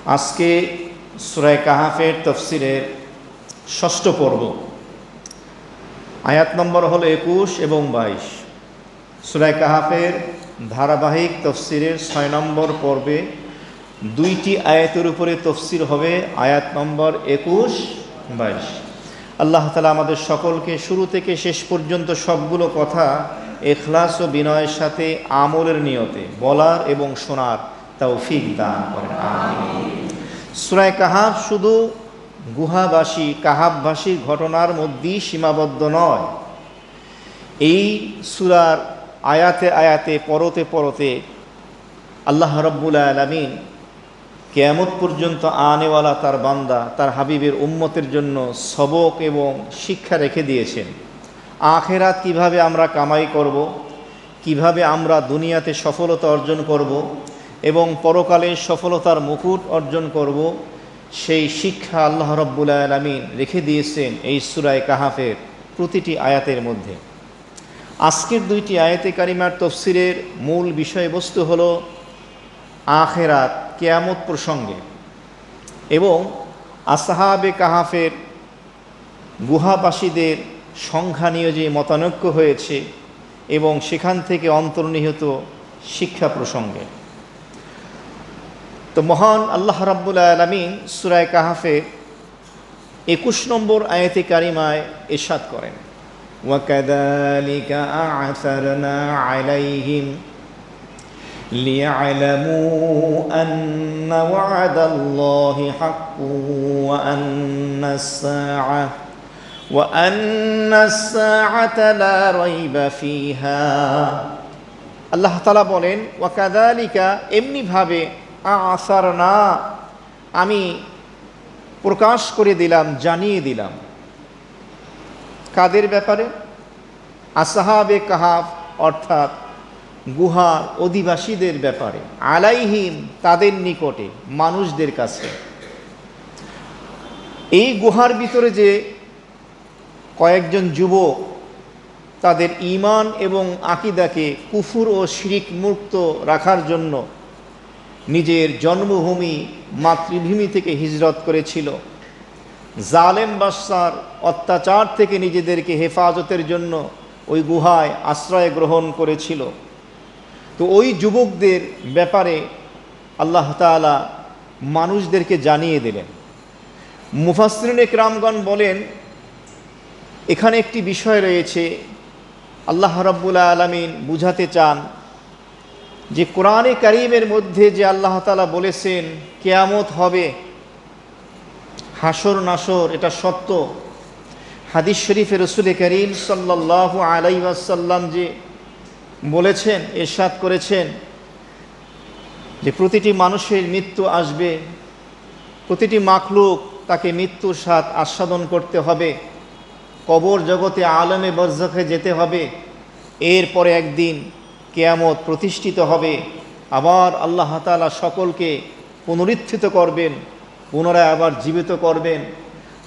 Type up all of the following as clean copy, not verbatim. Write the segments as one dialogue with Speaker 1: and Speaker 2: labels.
Speaker 1: আজকে সূরা কাহাফের তাফসীরের ষষ্ঠ পর্ব, আয়াত নম্বর হলো 21 এবং 22। সূরা কাহাফের ধারাবাহিক তাফসীরের 6 নম্বর পর্বে দুইটি আয়াতের উপরে তাফসীর হবে, আয়াত নম্বর 21-22। আল্লাহ তাআলা আমাদের সকলকে শুরু থেকে শেষ পর্যন্ত সবগুলো কথা ইখলাস ও বিনয়ের সাথে আমলের নিয়তে বলার এবং শোনার তৌফিক দান করেন, আমিন। সূরা কাহাফ শুধু গুহাবাসী কাহাফবাসীর ঘটনার মধ্যেই সীমাবদ্ধ নয়। এই সূরার আয়াতে আয়াতে পরতে পরতে আল্লাহ রাব্বুল আলামিন কিয়ামত পর্যন্ত আনেওয়ালা তার বান্দা, তার হাবিবের উম্মতের জন্য সবক এবং শিক্ষা রেখে দিয়েছেন। আখিরাত কিভাবে আমরা কামাই করব, কিভাবে আমরা দুনিয়াতে সফলতা অর্জন করব এবং পরকালে সফলতার মুকুট অর্জন করব, সেই শিক্ষা আল্লাহ রাব্বুল আলামিন রেখে দিয়েছেন এই সূরা কাহাফের প্রতিটি আয়াতের মধ্যে। আজকের দুইটি আয়াতে কারিমার তাফসীরের মূল বিষয়বস্তু হলো আখিরাত, কিয়ামত প্রসঙ্গে এবং আসহাবে কাহাফের গুহাবাসীদের সংখ্যা নিয়ে যে মতানৈক্য হয়েছে এবং সেখান থেকে অন্তর্নিহিত শিক্ষা প্রসঙ্গে। তো মহান আল্লাহ রাব্বুল আলামিন সূরা কাহাফের 21 নম্বর আয়াতে কারিমায় ইরশাদ করেন, ওয়াকাযালিকা আ'সারনা আলাইহিম লিয়া'লামু আন্না ওয়া'দাল্লাহি হাক্কুন ওয়া আন্নাস সাআতা লা রাইবা ফিহা। আল্লাহ তাআলা বলেন, ওয়াকাযালিকা এমনিভাবে আ'সারনা আমি প্রকাশ করে দিলাম, জানিয়ে দিলাম। কাদের ব্যাপারে? আসহাবে কাহাফ অর্থাৎ গুহার অধিবাসীদের ব্যাপারে, আলাইহিম তাদের নিকটে, মানুষদের কাছে। এই গুহার ভিতরে যে কয়েকজন যুবক তাদের ঈমান এবং আকীদাকে কুফর ও শিরক মুক্ত রাখার জন্য নিজের জন্মভূমি মাতৃভূমি থেকে হিজরত করেছিল, জালেম বাদশার অত্যাচার থেকে নিজেদেরকে হেফাজতের জন্য ওই গুহায় আশ্রয় গ্রহণ করেছিল। তো ওই যুবকদের ব্যাপারে আল্লাহ তাআলা মানুষদেরকে জানিয়ে দিলেন। মুফাসসিরিন ইকরামগণ বলেন, এখানে একটি বিষয় রয়েছে, আল্লাহ রাব্বুল আলামিন বুঝাতে চান যে কোরআনে কারীমের মধ্যে যে আল্লাহ তাআলা বলেছেন কিয়ামত হবে, হাসর নাসর, এটা সত্য। হাদিস শরীফে রাসূল করিম সাল্লাল্লাহু আলাইহি ওয়াসাল্লাম যে বলেছেন, ইরশাদ করেছেন যে প্রতিটি মানুষের মৃত্যু আসবে, প্রতিটি মাখলুক তাকে মৃত্যুর স্বাদ আস্বাদন করতে হবে, কবর জগতে আলমে বরজখে যেতে হবে, এরপরে একদিন কিয়ামত প্রতিষ্ঠিত হবে, আবার আল্লাহ তাআলা সকলকে পুনরুত্থিত করবেন, পুনরায় আবার জীবিত করবেন,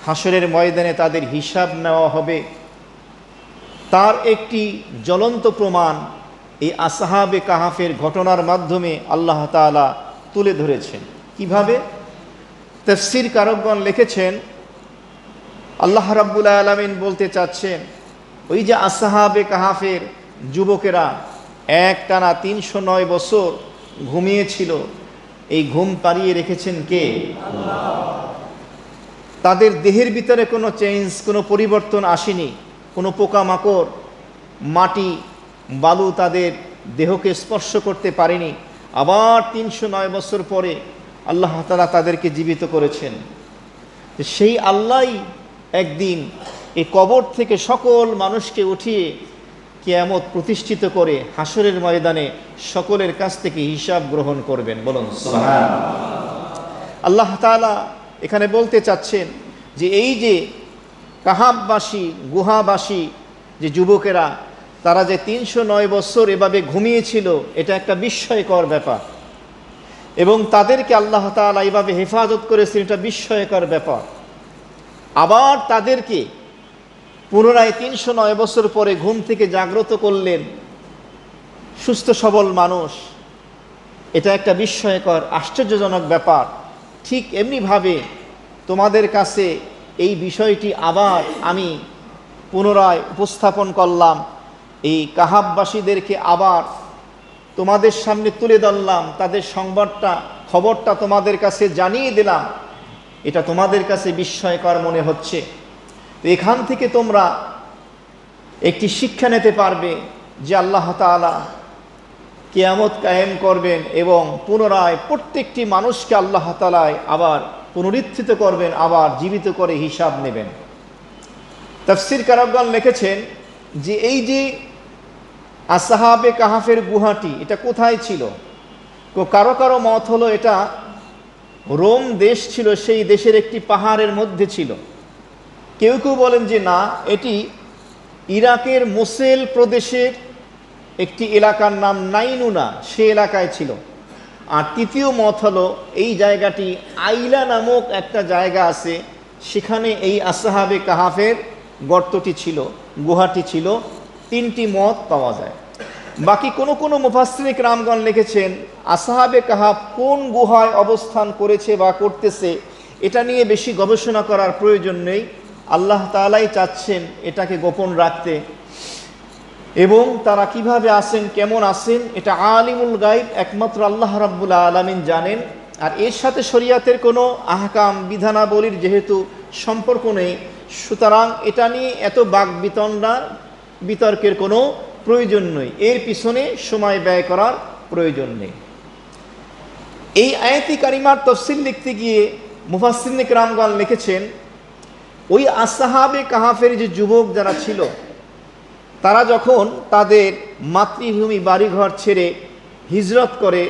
Speaker 1: হাসরের ময়দানে তাদের হিসাব নেওয়া হবে। তার একটি জ্বলন্ত প্রমাণ এই আসহাবে কাহাফের ঘটনার মাধ্যমে আল্লাহ তাআলা তুলে ধরেছেন। কিভাবে? তাফসীর কারকগণ লিখেছেন, আল্লাহ রাব্বুল আলামিন বলতে চাচ্ছেন, ওই যে আসহাবে কাহাফের যুবকেরা একটানা 309 বছর ঘুমিয়েছিল, এই ঘুম পাড়িয়ে রেখেছেন কে? আল্লাহ। তাদের দেহের ভিতরে কোনো চেঞ্জ, কোনো পরিবর্তন আসেনি, কোনো পোকামাকড়, মাটি, বালু তাদের দেহকে স্পর্শ করতে পারেনি। আবার 309 বছর পরে আল্লাহ তাআলা তাদেরকে জীবিত করেছেন। সেই আল্লাহই একদিন এই কবর থেকে সকল মানুষকে উঠিয়ে কিয়ামত প্রতিষ্ঠিত করে হাসরের ময়দানে সকলের কাছ থেকে হিসাব গ্রহণ করবেন। বলুন সুবহানাল্লাহ। আল্লাহ তাআলা এখানে বলতে চাচ্ছেন যে এই যে কাহাফবাসী গুহাবাসী যে যুবকেরা, তারা যে 309 বছর এভাবে ঘুমিয়েছিল, এটা একটা বিস্ময়কর ব্যাপার, এবং তাদেরকে আল্লাহ তাআলা এইভাবে হেফাজত করেছেন, এটা বিস্ময়কর ব্যাপার। আবার তাদেরকে পুনরায় 309 বছর পরে ঘুম থেকে জাগ্রত করলেন সুস্থ সবল মানুষ, এটা একটা বিস্ময়কর আশ্চর্যজনক ব্যাপার। ঠিক এমনিভাবে তোমাদের কাছে এই বিষয়টি আবার আমি পুনরায় উপস্থাপন করলাম, এই কাহাববাসীদেরকে আবার তোমাদের সামনে তুলে ধরলাম, তাদের খবরটা তোমাদের কাছে জানিয়ে দিলাম। এটা তোমাদের কাছে বিস্ময়কর মনে হচ্ছে। তো এখান থেকে তোমরা একটি শিক্ষা নিতে পারবে যে আল্লাহ তাআলা কিয়ামত কায়েম করবেন এবং পুনরায় প্রত্যেকটি মানুষকে আল্লাহ তাআলা আবার পুনরুত্থিত করবেন, আবার জীবিত করে হিসাব নেবেন। তাফসীর কারকগণ লিখেছেন যে এই যে আসহাবে কাহাফের গুহাটি, এটা কোথায় ছিল? কারো কারো মত হলো এটা রোম দেশ ছিল, সেই দেশের একটি পাহাড়ের মধ্যে ছিল। কেউ কেউ বলেন যে না, এটি ইরাকের মোসেল প্রদেশের একটি এলাকার নাম নাইনুনা, সে এলাকায় ছিল। আর তৃতীয় মত হলো এই জায়গাটি আইলা নামক একটা জায়গা আছে, সেখানে এই আসহাবে কাহাফের গর্তটি ছিল, গুহাটি ছিল। তিনটি মত পাওয়া যায়। বাকি কোনো মুফাসসির কিরামগণ লিখেছেন আসহাবে কাহাফ কোন গুহায় অবস্থান করেছে বা করতেছে এটা নিয়ে বেশি গবেষণা করার প্রয়োজন নেই। আল্লাহ তাআলাই চাচ্ছেন এটাকে গোপন রাখতে, এবং তারা কিভাবে আসেন, কেমন আসেন, এটা আলিমুল গায়ব, একমাত্র আল্লাহ রাব্বুল আলামিন জানেন। আর এর সাথে শরীয়তের কোনো আহকাম বিধানাবলীর যেহেতু সম্পর্ক নেই, সুতরাং এটা নিয়ে এত বিতর্কের কোনো প্রয়োজন নেই, এর পিছনে সময় ব্যয় করার প্রয়োজন নেই। এই আয়াতি কারিমার তাফসীর লিখতে গিয়ে মুফাসসিরিন কিরামগণ লিখেছেন ওই আসহাবে কাহাফের যে যুবক যারা ছিল, তারা যখন তাদের মাতৃভূমি বাড়িঘর ছেড়ে হিজরত করে,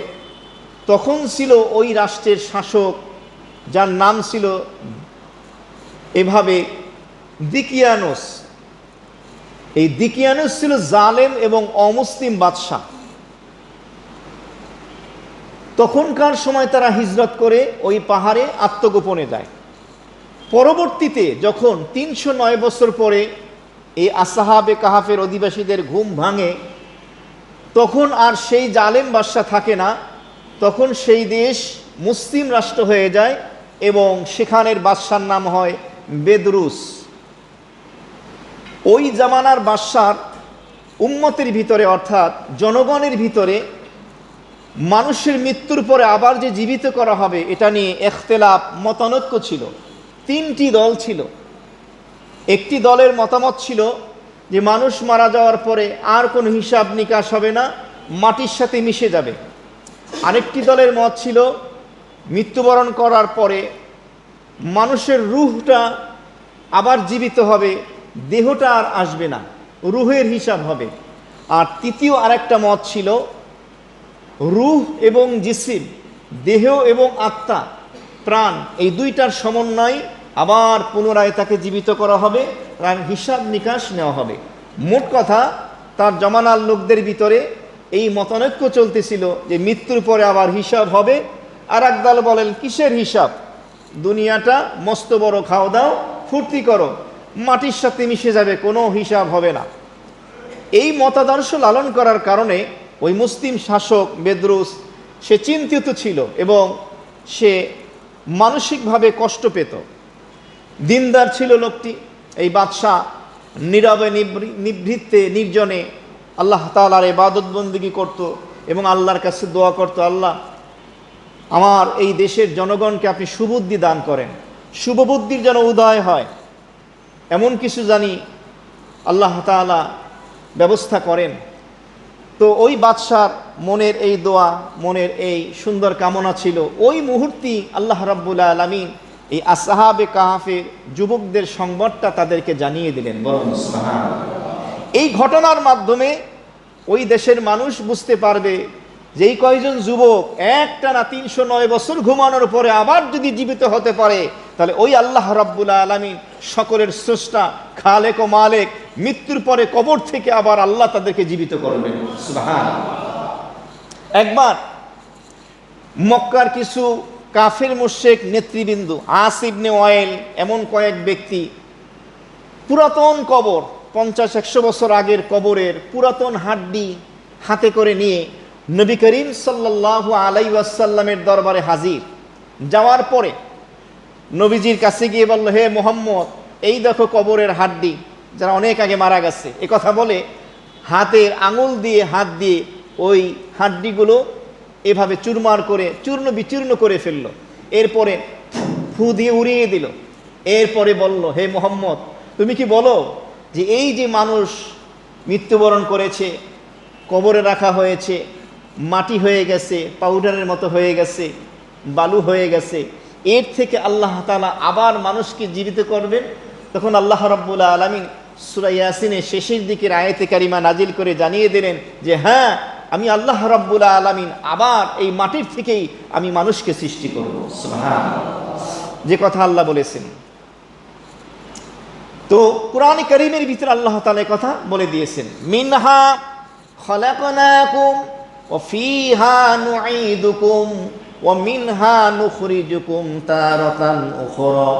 Speaker 1: তখন ছিল ওই রাষ্ট্রের শাসক, যার নাম ছিল এভাবে দিকিয়ানুস। এই দিকিয়ানুস ছিল জালেম এবং অমুসলিম বাদশাহ। তখনকার সময় তারা হিজরত করে ওই পাহাড়ে আত্মগোপনে যায়। পরবর্তীতে যখন ৩০৯ বছর পরে এই আসহাবে কাহাফের অধিবাসীদের ঘুম ভাঙে, তখন আর সেই জালেম বাদশাহ থাকে না, তখন সেই দেশ মুসলিম রাষ্ট্র হয়ে যায় এবং সেখানের বাদশার নাম হয় বেদরুস। ওই জামানার বাদশার উম্মতের ভিতরে, অর্থাৎ জনগণের ভিতরে মানুষের মৃত্যুর পরে আবার যে জীবিত করা হবে এটা নিয়ে ইখতিলাফ, মতানৈক্য ছিল। তিনটি দল ছিল। একটি দলের মতামত ছিল যে মানুষ মারা যাওয়ার পরে আর কোনো হিসাব নিকাশ হবে না, মাটির সাথে মিশে যাবে। আরেকটি দলের মত ছিল মৃত্যুবরণ করার পরে মানুষের রূহটা আবার জীবিত হবে, দেহটা আর আসবে না, রূহের হিসাব হবে। আর তৃতীয় আরেকটা মত ছিল রূহ এবং জিসিম, দেহ এবং আত্মা, প্রাণ, এই দুইটার সমন্বয় আবার পুনরায় তাকে জীবিত করা হবে, তার হিসাব নিকাশ নেওয়া হবে। মোট কথা তার জমানার লোকদের ভিতরে এই মতানৈক্য চলতেছিল যে মৃত্যুর পরে আবার হিসাব হবে। আর এক দল বলেন কিসের হিসাব, দুনিয়াটা মস্ত বড়, খাও দাও ফুর্তি করো, মাটির সাথে মিশে যাবে, কোনো হিসাব হবে না। এই মতাদর্শ লালন করার কারণে ওই মুসলিম শাসক বেদরুস সে চিন্তিত ছিল এবং সে মানসিকভাবে কষ্ট পেত। দিনদার ছিল লোকটি। এই বাদশাহ নীরবে নিভৃতে নির্জনে আল্লাহ তাআলার ইবাদত বন্দেগী করত এবং আল্লাহর কাছে দোয়া করত, আল্লাহ আমার এই দেশের জনগণকে আপনি সুবুদ্ধি দান করেন, শুভবুদ্ধির যেন উদয় হয়, এমন কিছু জানি আল্লাহ তাআলা ব্যবস্থা করেন। তো ওই বাদশার মনের এই দোয়া, মনের এই সুন্দর কামনা ছিল। ওই মুহূর্তেই আল্লাহ রাব্বুল আলামিন এই আসহাবে কাহাফের যুবকদের সংবাদটা তাদেরকে জানিয়ে দিলেন। এই ঘটনার মাধ্যমে ওই দেশের মানুষ বুঝতে পারবে যে এই কয়জন যুবক একটানা ৩০৯ বছর ঘুমানোর পরে আবার যদি জীবিত হতে পারে, তাহলে ওই আল্লাহ রাব্বুল আলামিন সকলের স্রষ্টা, খালেক ও মালেক, মৃত্যুর পরে কবর থেকে আবার আল্লাহ তাদেরকে জীবিত করবেন। সুবহানাল্লাহ। একবার মক্কার কিছু কাফের মুশরিক নেতৃবৃন্দ, আস ইবনে ওয়াইল, এমন কয়েক ব্যক্তি পুরাতন কবর, ৫০-১০০ বছর আগের কবরের পুরাতন হাড্ডি হাতে করে নিয়ে নবী করিম সাল্লাল্লাহু আলাইহি ওয়াসাল্লামের দরবারে হাজির। যাওয়ার পরে নবীজির কাছে গিয়ে বলল, হে মুহাম্মদ, এই দেখো কবরের হাড্ডি, যারা অনেক আগে মারা গেছে। এ কথা বলে হাতের আঙুল দিয়ে হাত দিয়ে ওই হাড্ডিগুলো এভাবে চুরমার করে চূর্ণ বিচূর্ণ করে ফেলল। এরপরে ফু দিয়ে উড়িয়ে দিল। এরপরে বলল, হে মুহাম্মদ, তুমি কি বলো যে এই যে মানুষ মৃত্যুবরণ করেছে, কবরে রাখা হয়েছে, মাটি হয়ে গেছে, পাউডারের মতো হয়ে গেছে, বালু হয়ে গেছে, এর থেকে আল্লাহ তাআলা আবার মানুষকে জীবিত করবেন? তখন আল্লাহ রাব্বুল আলামিন সূরা ইয়াসিনের শেষের দিকের আয়াতে কারিমা নাজিল করে জানিয়ে দিলেন যে হ্যাঁ, আমি আল্লাহ রাব্বুল আলামিন আবার এই মাটির থেকেই আমি মানুষকে সৃষ্টি করব। সুবহানাল্লাহ, যে কথা আল্লাহ বলেছেন। তো কোরআন কারীমের ভিতরে আল্লাহ তাআলা এই কথা বলে দিয়েছেন, মিনহা খলাকনাকুম ওয়া ফিহা নুঈদুকুম ওয়া মিনহা নুখরিজুকুম তারাতান উখরা।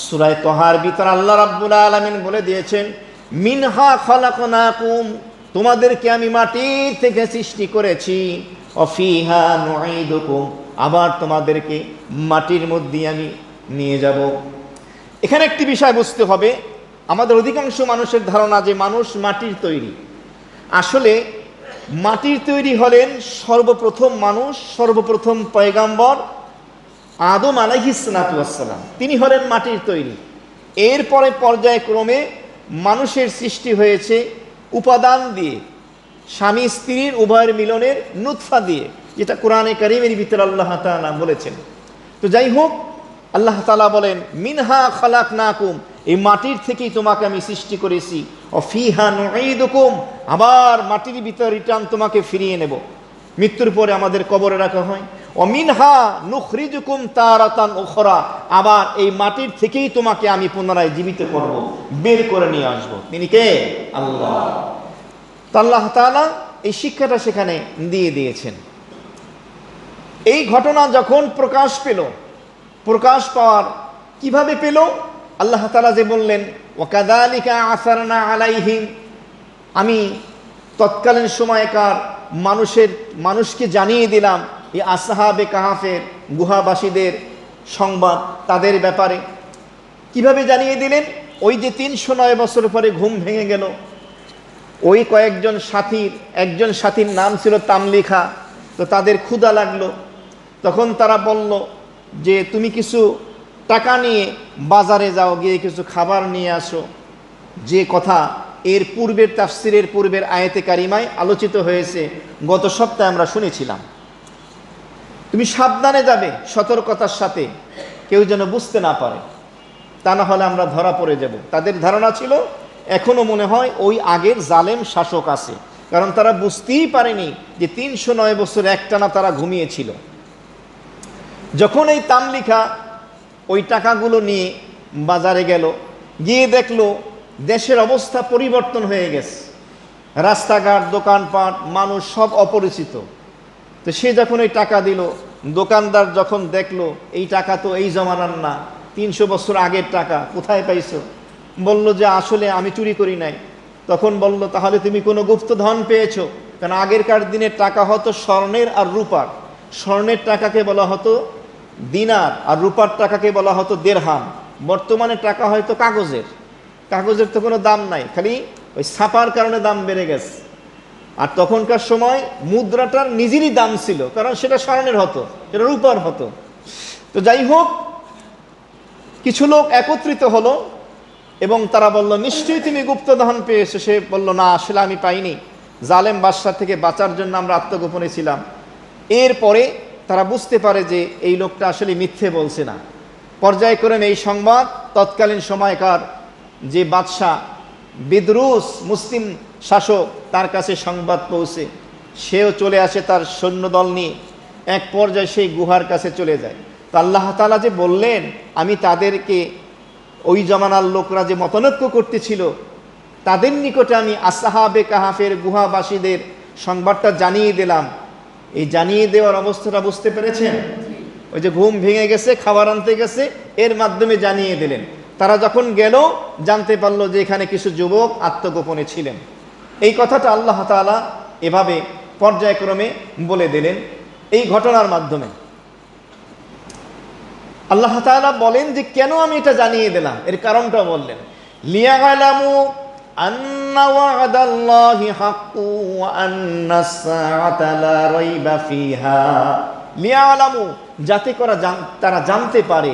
Speaker 1: সূরা তাহার ভিতরে আল্লাহ রাব্বুল আলামিন বলে দিয়েছেন, মিনহা খলাকনাকুম, তোমাদেরকে আমি মাটির থেকে সৃষ্টি করেছি, ওয়া ফিহা নুঈদুকুম, আবার তোমাদেরকে মাটির মধ্যে আমি নিয়ে যাব। এখানে একটি বিষয় বুঝতে হবে, আমাদের অধিকাংশ মানুষের ধারণা যে মানুষ মাটির তৈরি। আসলে মাটির তৈরি হলেন সর্বপ্রথম মানুষ, সর্বপ্রথম পয়গাম্বর আদম আলাইহিস সালাতু ওয়াস সালাম, তিনি হলেন মাটির তৈরি। এরপরে পর্যায়ক্রমে মানুষের সৃষ্টি হয়েছে উপাদান দিয়ে, স্বামী স্ত্রীর উভয়ের মিলনের নুতফা দিয়ে, যেটা কোরআনে কারীমের ভিতরে আল্লাহ তাআলা বলেছেন। তো যাই হোক, আল্লাহ তাআলা বলেন, মিনহা খালাকনাকুম, এই মাটির থেকেই তোমাকে আমি সৃষ্টি করেছি, ও ফিহা নুঈদুকুম, আবার মাটির ভিতরে রিটার্ন তোমাকে ফিরিয়ে নেব। মৃত্যুর পরে আমাদের কবরে রাখা হয়। ও মিনহা নুখরিজুকুম তারাতান উখরা, আবার এই মাটির থেকেই তোমাকে আমি পুনরায় জীবিত করব, বের করে নিয়ে আসব। তিনি কে? আল্লাহ। তো আল্লাহ তাআলা এই শিক্ষাটা সেখানে দিয়ে দিয়েছেন। এই ঘটনা যখন প্রকাশ পেল, প্রকাশ পাওয়ার কিভাবে পেল? আল্লাহ তাআলা যে বললেন, ওয়াকাযালিকা আসারনা আলাইহিম, আমি তৎকালীন সময়কার মানুষকে জানিয়ে দিলাম এই আসহাবে কাহাফের গুহাবাসীদের সংবাদ, তাদের ব্যাপারে। কিভাবে জানিয়ে দিলেন? ওই যে 309 বছর পরে ঘুম ভেঙে গেল, ওই কয়েকজন সাথীর, একজন সাথীর নাম ছিল তামলিখা। তো তাদের ক্ষুধা লাগলো, তখন তারা বলল যে তুমি কিছু টাকা নিয়ে বাজারে যাও, গিয়ে কিছু খাবার নিয়ে আসো। যে কথা এর পূর্বের তাফসিরের পূর্বের আয়াতে কারিমায় আলোচিত হয়েছে, গত সপ্তাহে আমরা শুনেছিলাম। তুমি সাবধানে যাবে, সতর্কতার সাথে, কেউ যেন বুঝতে না পারে, তা না হলে আমরা ধরা পড়ে যাব। তাদের ধারণা ছিল, এখনো মনে হয় ওই আগের জালেম শাসক আছে, কারণ তারা বুঝতেই পারেনি যে 309 বছর একটানা তারা ঘুমিয়েছিল। যখন এই তামলিখা ওই টাকাগুলো নিয়ে বাজারে গেল, গিয়ে দেখলো দেশের অবস্থা পরিবর্তন হয়ে গেছে, রাস্তাঘাট, দোকানপাট, মানুষ সব অপরিচিত। তো সে যখন ওই টাকা দিল, দোকানদার যখন দেখলো এই টাকা তো এই জমানার না, 300 বছর আগের টাকা, কোথায় পাইছো? বলল যে আসলে আমি চুরি করি নাই। তখন বলল, তাহলে তুমি কোনো গুপ্তধন পেয়েছো? কারণ আগেরকার দিনের টাকা হতো স্বর্ণের আর রূপার। স্বর্ণের টাকাকে বলা হতো দিনার, আর রূপার টাকাকে বলা হতো দেরহাম। বর্তমানে টাকা হয়তো কাগজের, কাগজের তো কোনো দাম নাই, খালি ওই ছাপার কারণে দাম বেড়ে গেছে। আর তখনকার সময় মুদ্রাটার নিজেরই দাম ছিল, কারণ সেটা স্বর্ণের হতো, সেটা রূপার হতো। তো যাই হোক, কিছু লোক একত্রিত হলো এবং তারা বলল, নিশ্চয়ই তুমি গুপ্তধন পেয়েছো। সে বলল, না, আসলে আমি পাইনি, জালেম বাদশা থেকে বাঁচার জন্য আমরা আত্মগোপনে ছিলাম। এরপরে তারা বুঝতে পারে যে এই লোকটা আসলে মিথ্যে বলছে না। পর্যায়ক্রমে এই সংবাদ তৎকালীন সময়কার যে বাদশা বিদরুস, মুসলিম শাসক, তার কাছে সংবাদ পৌঁছে, সেও চলে আসে তার সৈন্যদল নিয়ে। এক পর্যায়ে সেই গুহার কাছে চলে যায়। তো আল্লাহ তাআলা যে বললেন, আমি তাদেরকে, ওই জমানার লোকরা যে মতনৈক্য করতেছিল, তাদের নিকটে আমি আসহাবে কাহাফের গুহাবাসীদের সংবাদটা জানিয়ে দিলাম। এই জানিয়ে দেওয়ার অবস্থাটা বুঝতে পেরেছেন? ওই যে ঘুম ভেঙে গেছে, খাবার আনতে গেছে, এর মাধ্যমে জানিয়ে দিলেন। তারা যখন গেল, জানতে পারলো যে এখানে কিছু যুবক আত্মগোপনে ছিলেন। এই কথাটা আল্লাহ তাআলা এভাবে পর্যায়ক্রমে বলে দিলেন এই ঘটনার মাধ্যমে। আল্লাহ তাআলা বলেন যে কেন আমি এটা জানিয়ে দিলাম, এর কারণটা বললেন, লিয়ালামু আন্না ওয়াদাল্লাহি হাক্কু ওয়া আন্নাস সাআতা লা রাইবা ফিহা। লিয়ালামু, যাতে করে তারা জানতে পারে,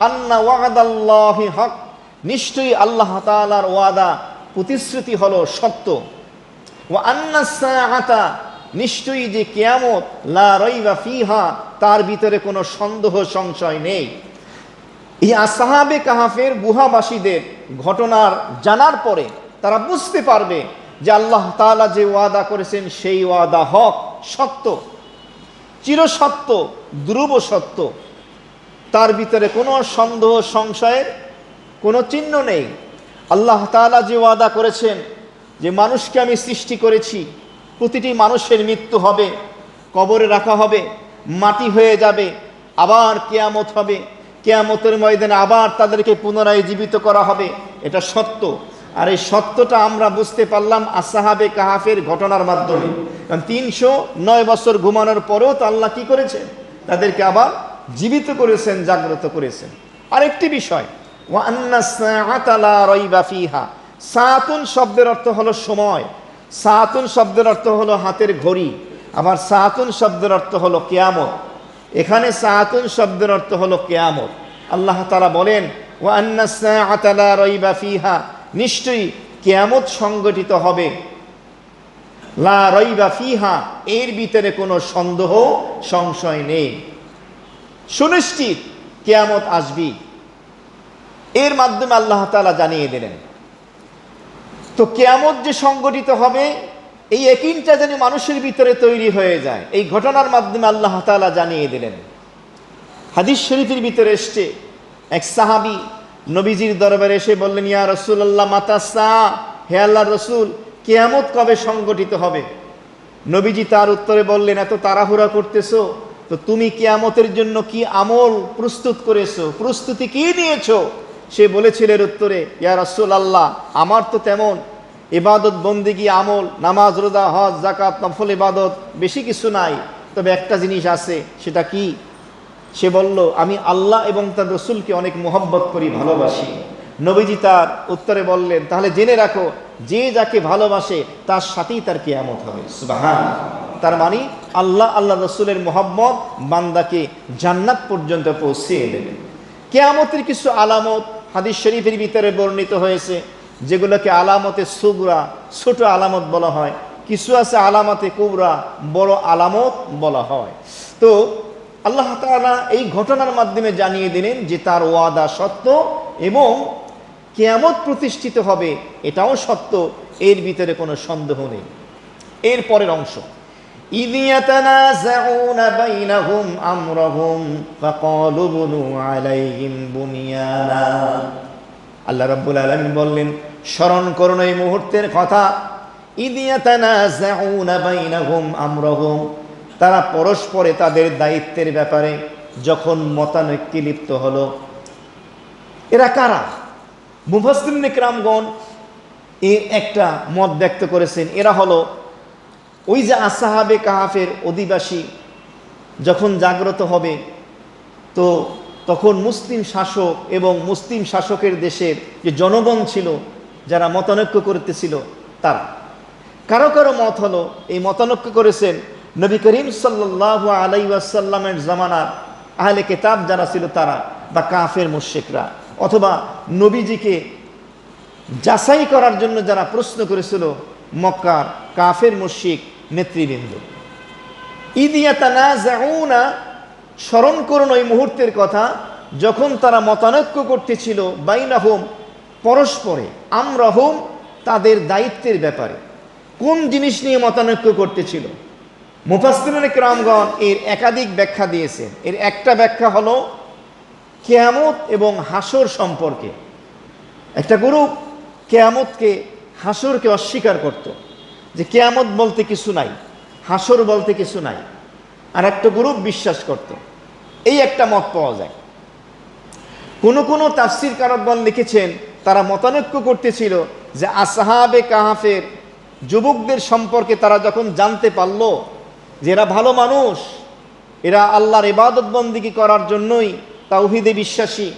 Speaker 1: আন্না ওয়াদাল্লাহি হক, নিশ্চয়ই আল্লাহ তাআলার ওয়াদা প্রতিশ্রুতি হলো সত্য, ওয়া আন্নাস সাআতা, নিশ্চয়ই যে কিয়ামত, লা রাইবা ফিহা, তার ভিতরে কোনো সন্দেহ সংশয় নেই। এই আসহাবে কাহাফের গুহাবাসীদের ঘটনার জানার পরে তারা বুঝতে পারবে যে আল্লাহ তাআলা যে ওয়াদা করেছেন সেই ওয়াদা হক, সত্য, চিরসত্য, ধ্রুব সত্য, তার ভিতরে কোনো সন্দেহ সংশয়ের কোনো চিহ্ন নেই। আল্লাহ তাআলা যে ওয়াদা করেছেন যে মানুষকে আমি সৃষ্টি করেছি, প্রতিটি মানুষের মৃত্যু হবে, কবরে রাখা হবে, মাটি হয়ে যাবে, আবার কিয়ামত হবে, কিয়ামতের ময়দানে আবার তাদেরকে পুনরায় জীবিত করা হবে, এটা সত্য। আর এই সত্যটা আমরা বুঝতে পারলাম আসহাবে কাহাফের ঘটনার মাধ্যমে। কারণ 309 বছর ঘুমানোর পরেও তো আল্লাহ কি করেছেন, তাদেরকে আবার জীবিত করেছেন, জাগ্রত করেছেন। আরেকটি বিষয়, ওয়া আন্নাস সাআতা লা রাইবা ফিহা, সাআতুন শব্দের অর্থ হলো সময়, সাআতুন শব্দের অর্থ হলো হাতের ঘড়ি, আবার সাআতুন শব্দের অর্থ হলো কিয়ামত। এখানে সাআতুন শব্দের অর্থ হলো কিয়ামত। আল্লাহ তাআলা বলেন, ওয়া আন্নাস সাআতা লা রাইবা ফিহা, নিশ্চয়ই কিয়ামত সংগঠিত হবে, লা রাইবা ফিহা, এর ভিতরে কোনো সন্দেহ সংশয় নেই, সুনিশ্চিত কিয়ামত আসবে। এর মাধ্যমে আল্লাহ তাআলা জানিয়ে দিলেন। তো কিয়ামত যে সংগঠিত হবে, এই ইয়াকিনটা যেন মানুষের ভিতরে তৈরি হয়ে যায়, এই ঘটনার মাধ্যমে আল্লাহ তাআলা জানিয়ে দিলেন। হাদিস শরীফের ভিতরে এসছে, এক সাহাবী নবীজির দরবারে এসে বললেন, ইয়া রাসূলুল্লাহ মাতা সাআ, হে আল্লাহর রাসূল, কিয়ামত কবে সংগঠিত হবে? নবীজি তার উত্তরে বললেন, এত তাড়াহুড়া করতেছো তো তুমি কিয়ামতের জন্য কি আমল প্রস্তুত করেছো, প্রস্তুতি কি নিয়েছো? সে বলেছিল এর উত্তরে, ইয়া রাসূলুল্লাহ, আমার তো তেমন ইবাদত বন্দেগী আমল, নামাজ রোজা হজ যাকাত নফল ইবাদত বেশি কিছু নাই, তবে একটা জিনিস আছে। সেটা কি? সে বলল, আমি আল্লাহ এবং তার রসুলকে অনেক মোহব্বত করি, ভালোবাসি। নবীজি তার উত্তরে বললেন, তাহলে জেনে রাখো, যে যাকে ভালোবাসে তার সাথেই তার কিয়ামত হবে। সুবহানাল্লাহ। তার মানে আল্লাহ, আল্লাহ রসুলের মোহব্বত বান্দাকে জান্নাত পর্যন্ত পৌঁছে দেবে। কিয়ামতের কিছু আলামত হাদিস শরীফের ভিতরে বর্ণিত হয়েছে, যেগুলোকে আলামতে সুগরা, ছোট আলামত বলা হয়, কিছু আছে আলামতে কুবরা, বড় আলামত বলা হয়। তো আল্লাহ তাআলা এই ঘটনার মাধ্যমে জানিয়ে দিলেন যে তার ওয়াদা সত্য এবং কিয়ামত প্রতিষ্ঠিত হবে, এটাও সত্য, এর ভিতরে কোনো সন্দেহ নেই। এর পরের অংশ, ইয ইয়াতানাযাউনা বাইনাহুম আমরাহুম ফাকালু বুনু আলাইহিম বুনিয়ানা। আল্লাহ রাব্বুল আলামিন বললেন, স্মরণ করুন এই মুহূর্তের কথা, ইয ইয়াতানাযাউনা বাইনাহুম আমরাহুম, তারা পরস্পরে তাদের দায়িত্বের ব্যাপারে যখন মতানৈক্যে লিপ্ত হলো। এরা কারা? মুফাসসিরিন ইকরামগণ এর একটা মত ব্যক্ত করেছেন, এরা হলো ওই যে আসহাবে কাহাফের অধিবাসী যখন জাগ্রত হবে, তো তখন মুসলিম শাসক এবং মুসলিম শাসকের দেশের যে জনগণ ছিল, যারা মতানৈক্য করতেছিল, তারা কারো কারো মত হলো, এই মতানৈক্য করেছেন নবী করিম সাল্লাল্লাহু আলাইহি ওয়াসাল্লামের জামানার আহলে কিতাব যারা ছিল তারা, বা কাফের মুশরিকরা, অথবা নবীজিকে যাচাই করার জন্য যারা প্রশ্ন করেছিল মক্কার কাফের মুশরিক নেতৃবৃন্দ। ইয ইয়াতানাযাউনা, স্মরণ করুন ওই মুহূর্তের কথা যখন তারা মতানৈক্য করতেছিল, বাইনাহুম, পরস্পরে, আমরাহুম, তাদের দায়িত্বের ব্যাপারে। কোন জিনিস নিয়ে মতানৈক্য করতেছিল? মুফাসসিরিন ইকরামগণ এর একাধিক ব্যাখ্যা দিয়েছেন। এর একটা ব্যাখ্যা হলো কিয়ামত এবং হাসর সম্পর্কে। একটা গ্রুপ কিয়ামতকে, হাসরকে অস্বীকার করত, যে কিয়ামত বলতে কিছু নাই, হাসর বলতে কিছু নাই। আর একটা গ্রুপ বিশ্বাস করত। এই একটা মত পাওয়া যায়। কোন কোন তাফসীর কারকগণ লিখেছেন তারা মতানৈক্য করতেছিল যে আসহাবে কাহাফের যুবকদের সম্পর্কে তারা যখন জানতে পারল যে এরা ভালো মানুষ, এরা আল্লাহর ইবাদত বন্দেগী করার জন্যই তাওহীদে বিশ্বাসী,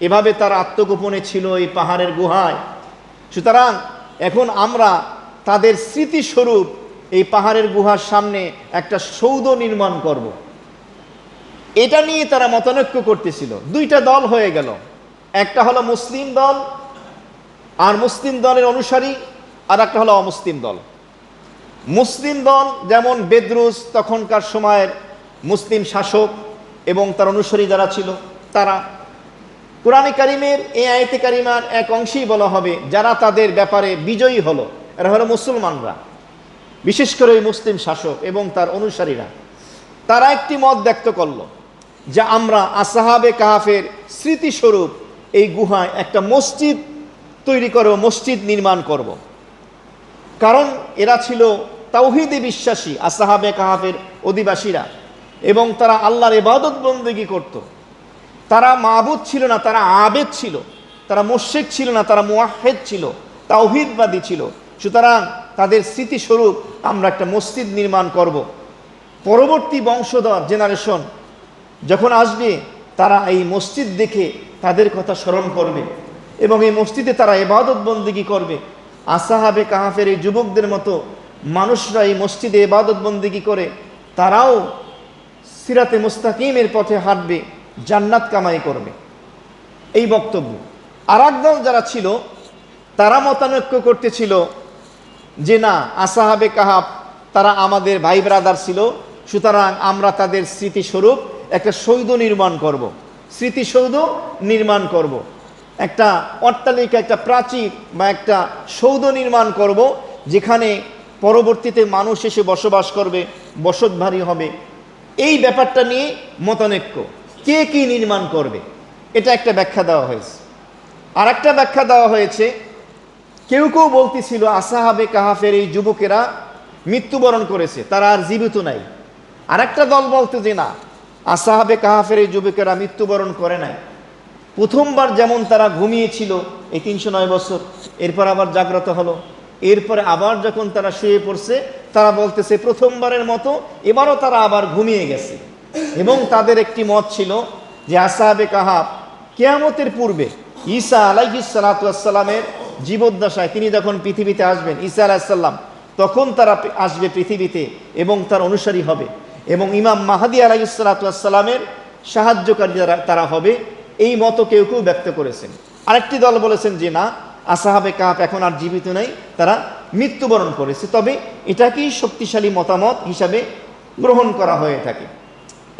Speaker 1: এভাবে তারা আত্মগোপনে ছিল এই পাহাড়ের গুহায়। সুতরাং এখন আমরা তাদের স্মৃতিস্বরূপ এই পাহাড়ের গুহার সামনে একটা সৌধ নির্মাণ করব। এটা নিয়ে তারা মতানৈক্য করতেছিল। দুইটা দল হয়ে গেল, একটা হলো মুসলিম দল আর মুসলিম দলের অনুসারী, আর একটা হলো অমুসলিম দল। মুসলিম দল যেমন বেদরুস, তখনকার সময়ের মুসলিম শাসক এবং তার অনুসারী যারা ছিল, তারা কোরআনে কারিমের এই আয়াতে কারিমার এক অংশেই বলা হবে যারা তাদের ব্যাপারে বিজয়ী হলো, এরা হলো মুসলমানরা, বিশেষ করে ওই মুসলিম শাসক এবং তার অনুসারীরা। তারা একটি মত ব্যক্ত করলো যে আমরা আসহাবে কাহাফের স্মৃতিস্বরূপ এই গুহায় একটা মসজিদ তৈরি করব, মসজিদ নির্মাণ করব। কারণ এরা ছিল তাওহীদে বিশ্বাসী আসহাবে কাহাফের অধিবাসীরা, এবং তারা আল্লাহর ইবাদত বন্দেগী করত। তারা মাবুদ ছিল না, তারা আবেদ ছিল। তারা মুশরিক ছিল না, তারা মুওয়াহ্হিদ ছিল, তাওহীদবাদী ছিল। সুতরাং তাদের স্মৃতিস্বরূপ আমরা একটা মসজিদ নির্মাণ করব। পরবর্তী বংশধর জেনারেশন যখন আসবে, তারা এই মসজিদ দেখে তাদের কথা স্মরণ করবে এবং এই মসজিদে তারা ইবাদত বন্দেগী করবে। আসহাবে কাহাফের এই যুবকদের মতো মানুষরা এই মসজিদে ইবাদত বন্দেগী করে তারাও সিরাতে মুস্তাকিমের পথে হাঁটবে, জান্নাত কামাই করবে, এই বক্তব্য। আর একদল যারা ছিল তারা মতানৈক্য করতেছিল যে না, আসহাবে কাহাফ তারা আমাদের ভাই ব্রাদার ছিল, সুতরাং আমরা তাদের স্মৃতিস্বরূপ একটা সৌধ নির্মাণ করব, স্মৃতিসৌধ নির্মাণ করব, একটা অট্টালিকা, একটা প্রাচীর বা একটা সৌধ নির্মাণ করব, যেখানে পরবর্তীতে মানুষ এসে বসবাস করবে, বসতবাড়ি হবে। এই ব্যাপারটা নিয়ে মতানৈক্য, কে কি নির্মাণ করবে, এটা একটা ব্যাখ্যা দেওয়া হয়েছে। আর একটা ব্যাখ্যা দেওয়া হয়েছে, কেউ কেউ বলতেছিল আসহাবে কাহাফের এই যুবকেরা মৃত্যুবরণ করেছে, তারা আর জীবিত নাই। আর একটা দল বলতে যে না, আসহাবে কাহাফের এই যুবকেরা মৃত্যুবরণ করে নাই, প্রথমবার যেমন তারা ঘুমিয়েছিল এই 309 বছর, এরপর আবার জাগ্রত হলো, এরপরে আবার যখন তারা শুয়ে পড়ছে, তারা বলতেছে প্রথমবারের মতো এবারও তারা আবার ঘুমিয়ে গেছে। এবং তাদের একটি মত ছিল যে আসহাবে কাহাফ কিয়ামতের পূর্বে ঈসা আলাইহিস সালাতু ওয়াস সালামের জীবদ্দশায়, তিনি যখন পৃথিবীতে আসবেন, ঈসা আলাইহিস সালাম, তখন তারা আসবে পৃথিবীতে এবং তার অনুসারী হবে, এবং ইমাম মাহদী আলাইহিস সালাতু ওয়াস সালামের সাহায্যকারী তারা হবে। এই মত কেউ কেউ ব্যক্ত করেছেন। আরেকটি দল বলেছেন যে না, আসহাবে কাহাফ এখন আর জীবিত নেই, তারা মৃত্যুবরণ করেছে। তবে এটাকেই শক্তিশালী মতামত হিসাবে গ্রহণ করা হয়ে থাকে।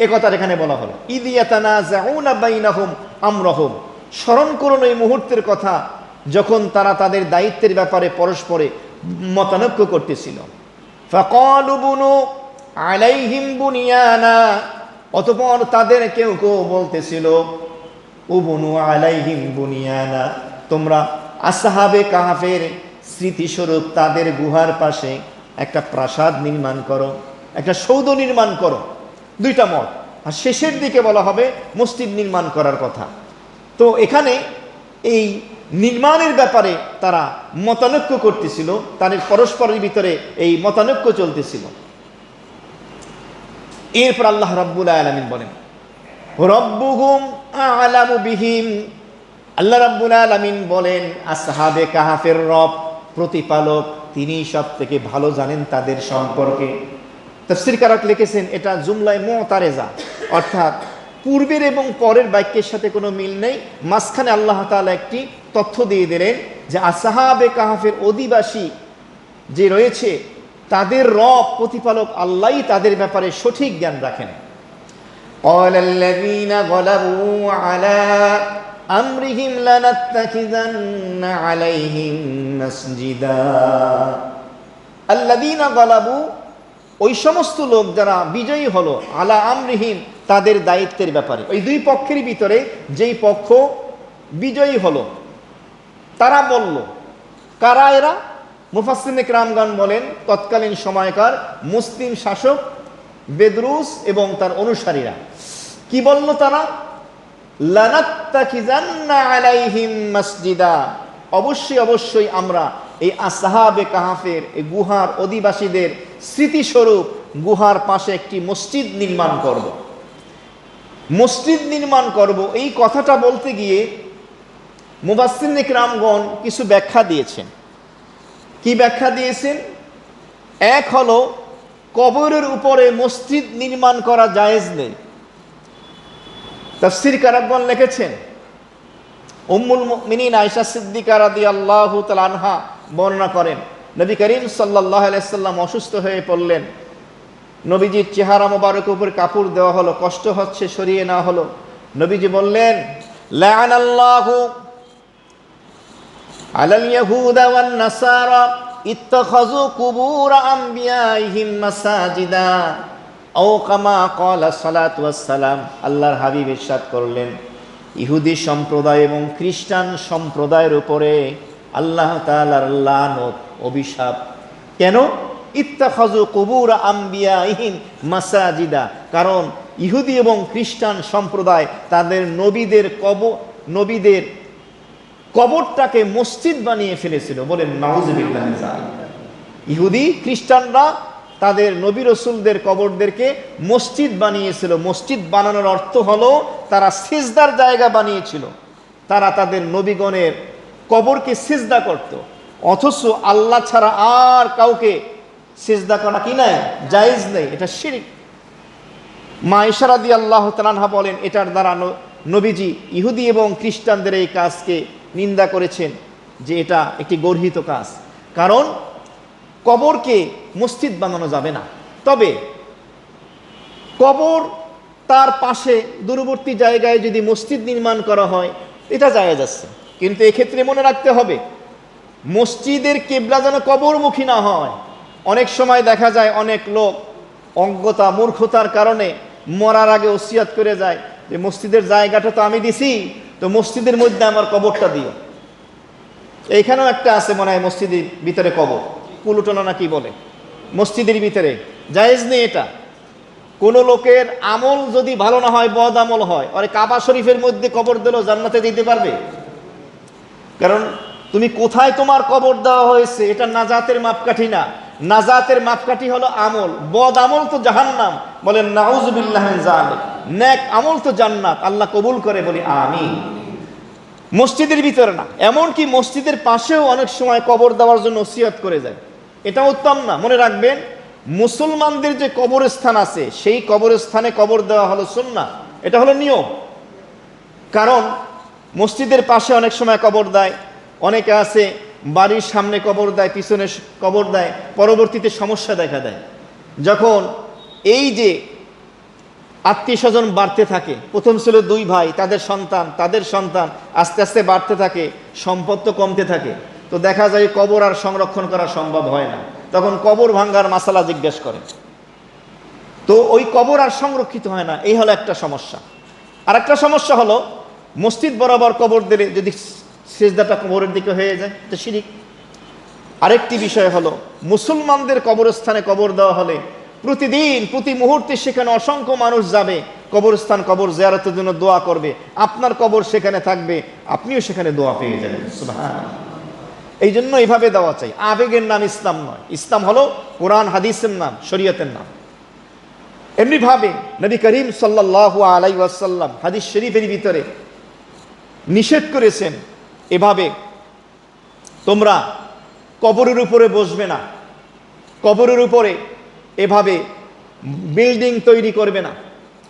Speaker 1: একথার এখানে বলা হলো ইয ইয়াতানাযাউনা বাইনাহুম আমরাহুম, স্মরণ করুন এই মুহূর্তের কথা যখন তারা তাদের দায়িত্বের ব্যাপারে পরস্পরে মতানৈক্য করতেছিল। ফাকালু বুনু আলাইহিম বুনিয়ানা, অতঃপর তাদের কেউ কেউ বলতেছিল উবনু আলাইহিম বুনিয়ানা, তোমরা আসহাবে কাহাফের স্মৃতিস্বরূপ তাদের গুহার পাশে একটা প্রাসাদ নির্মাণ করো, একটা সৌধ নির্মাণ করো। দুইটা মত। আর শেষের দিকে বলা হবে মসজিদ নির্মাণ করার কথা। তো এখানে এই নির্মাণের ব্যাপারে তারা মতানৈক্য করতেছিল, তাদের পরস্পরের ভিতরে এই মতানৈক্য চলতেছিল। এরপর আল্লাহ রাব্বুল আলামিন বলেন রব্বুহুম আ'লামু বিহিম, আল্লাহ রাব্বুল আলামিন বলেন আসহাবে কাহাফের রব, প্রতিপালক, তিনি সব থেকে ভালো জানেন তাদের সম্পর্কে। তাফসীরকারক লিখেছেন এটা জুমলায়ে মুতারেজা, অর্থাৎ পূর্বের এবং পরের বাক্যের সাথে কোনো মিল নেই। মাঝখানে আল্লাহ তাআলা একটি তথ্য দিয়ে দিলেন যে আসহাবে কাহাফের অধিবাসী যে রয়েছে তাদের রব প্রতিপালক আল্লাহই তাদের ব্যাপারে সঠিক জ্ঞান রাখেন। ক্বালাল্লাযীনা গালাবু আলা আমরিহিম লানাত্তাখিযান্না আলাইহিম মাসজিদা, আল্লাযীনা গালাবু, ওই সমস্ত লোক যারা বিজয়ী হলো, আলা আমরিহিম, তাদের দায়িত্বের ব্যাপারে। ওই দুই পক্ষের ভিতরে যেই পক্ষ বিজয়ী হলো তারা বলল, কারা এরা? মুফাসসিরিনে কেরামগণ বলেন তৎকালীন সময়কার মুসলিম শাসক বেদরুস এবং তার অনুসারীরা। কি বলল তারা? লানাত্তাখিযান্না আলাইহিম মাসজিদা, অবশ্যই অবশ্যই আমরা এই আসহাবে কাহাফের এই গুহার অধিবাসীদের স্মৃতিস্বরূপ গুহার পাশে একটি মসজিদ নির্মাণ করব। মসজিদ নির্মাণ করব, এই কথাটা বলতে গিয়ে মুফাসসিরিন ইকরামগণ কিছু ব্যাখ্যা দিয়েছেন। কি ব্যাখ্যা দিয়েছেন? এক হলো, কবরের উপরে মসজিদ নির্মাণ করা জায়েজ নেই। তাফসীর কারকগণ লিখেছেন, উম্মুল মুমিনিন আয়েশা সিদ্দিকা রাদিয়াল্লাহু তাআলা আনহা বর্ণনা করেন, নবী করিম সাল্লাল্লাহু আলাইহি সাল্লাম অসুস্থ হয়ে পড়লেন। নবীজির চেহারা মোবারকের উপর কাপড় দেওয়া হলো, কষ্ট হচ্ছে, সরিয়ে নেওয়া হলো। নবীজি বললেন, লাআনাল্লাহু আলাল ইয়াহুদা ওয়ান নাসারা ইত্তাখাযু কুবুর আমবিয়াইহিম মাসাজিদা আও কামা ক্বালা সালাতু ওয়াস সালাম। আল্লাহর হাবিব ইরশাদ করলেন, ইহুদি সম্প্রদায় এবং খ্রিস্টান সম্প্রদায়ের উপরে আল্লাহ তাআলার লানত, অভিশাপ। কেন? ইত্তাখাযু কুবুর আমবিয়াইহিম মাসাজিদা, কারণ ইহুদি এবং খ্রিস্টান সম্প্রদায় তাদের নবীদের কবরটাকে মসজিদ বানিয়ে ফেলেছিল। বলেন নাউযুবিল্লাহ। ইহুদি খ্রিস্টানরা তাদের নবী রসুলদের কবরদেরকে মসজিদ বানিয়েছিল। মসজিদ বানানোর অর্থ হলো তারা সিজদার জায়গা বানিয়েছিল, তারা তাদের নবীগণের কবরকে সিজদা করত। অথচ আল্লাহ ছাড়া আর কাউকে সিজদা করা কি নাই, জায়েজ নেই, এটা শিরক। মা আয়েশা রাদিয়াল্লাহু তাআলা আনহা বলেন, এটার দ্বারা নবীজি ইহুদি এবং খ্রিস্টানদের এই কাজকে নিন্দা করেছেন যে এটা একটি গর্হিত কাজ, কারণ কবরকে মসজিদ বানানো যাবে না। তবে কবর তার পাশে দূরবর্তী জায়গায় যদি মসজিদ নির্মাণ করা হয়, এটা জায়েজ আছে। কিন্তু এক্ষেত্রে মনে রাখতে হবে, মসজিদের কিবলা যেন কবরমুখী না হয়। অনেক সময় দেখা যায় অনেক লোক অজ্ঞতা, মূর্খতার কারণে মরার আগে ওসিয়াত করে যায় যে মসজিদের জায়গাটা তো আমি দিছি, তো মসজিদের মধ্যে আমার কবরটা দিও। এইখানেও একটা আছে মনে হয় মসজিদের ভিতরে কবর, কুলুটনা না কি বলে, মসজিদের ভিতরে জায়েজ নেই এটা। কোনো লোকের আমল যদি ভালো না হয়, বদ আমল হয়, আর কাবা শরীফের মধ্যে কবর দিলেও জান্নাতে দিতে পারবে? কারণ তুমি কোথায় তোমার কবর দেওয়া হয়েছে এটা নাজাতের মাপকাঠি না। নাজাতের মাপকাঠি হলো আমল। বদ আমল তো জাহান্নাম, বলেন নাউযুবিল্লাহ মিন যালিক। নেক আমল তো জান্নাত, আল্লাহ কবুল করে, বলি আমিন। মসজিদের ভিতরে না, এমনকি মসজিদের পাশেও অনেক সময় কবর দেওয়ার জন্য ওসিয়ত করে যায়, এটা উত্তম না। মনে রাখবেন, মুসলমানদের যে কবরস্থান আছে সেই কবরস্থানে কবর দেওয়া হলো সুন্নাহ, এটা হলো নিয়ম। কারণ মসজিদের পাশে অনেক সময় কবর দেয়, অনেকে আছে বাড়ির সামনে কবর দেয়, পিছনে কবর দেয়, পরবর্তীতে সমস্যা দেখা দেয়। যখন এই যে আত্মীয় স্বজন বাড়তে থাকে, প্রথম ছিল 2 ভাই, তাদের সন্তান আস্তে আস্তে বাড়তে থাকে, সম্পদ তো কমতে থাকে, তো দেখা যায় কবর আর সংরক্ষণ করা সম্ভব হয় না। তখন কবর ভাঙ্গার মাসালা জিজ্ঞেস করে, তো ওই কবর আর সংরক্ষিত হয় না। এই হলো একটা সমস্যা। আর একটা সমস্যা হলো, মসজিদ বরাবর কবর দিলে যদি সিজদাটা কবরের দিকে হয়ে যায়, এটা শিরক। আরেকটি বিষয় হলো, মুসলমানদের কবরস্থানে কবর দেওয়া হলে প্রতিদিন প্রতি মুহূর্তে সেখানে অসংখ্য মানুষ যাবে কবরস্থান, কবর জিয়ারতের জন্য দোয়া করবে। আপনার কবর সেখানে থাকবে, আপনিও সেখানে দোয়া পেয়ে যাবেন। সুবহানাল্লাহ। এই জন্য এইভাবে দেওয়া চাই। আবেগের নাম ইসলাম নয়, ইসলাম হলো কোরআন হাদিসের নাম, শরীয়তের নাম। এমনিভাবে নবী করিম সাল্লাল্লাহু আলাইহি ওয়াসাল্লাম হাদিস শরীফের ভিতরে নিষেধ করেছেন, এভাবে তোমরা কবরের উপরে বসবে না, কবরের উপরে এভাবে বিল্ডিং তৈরি করবে না,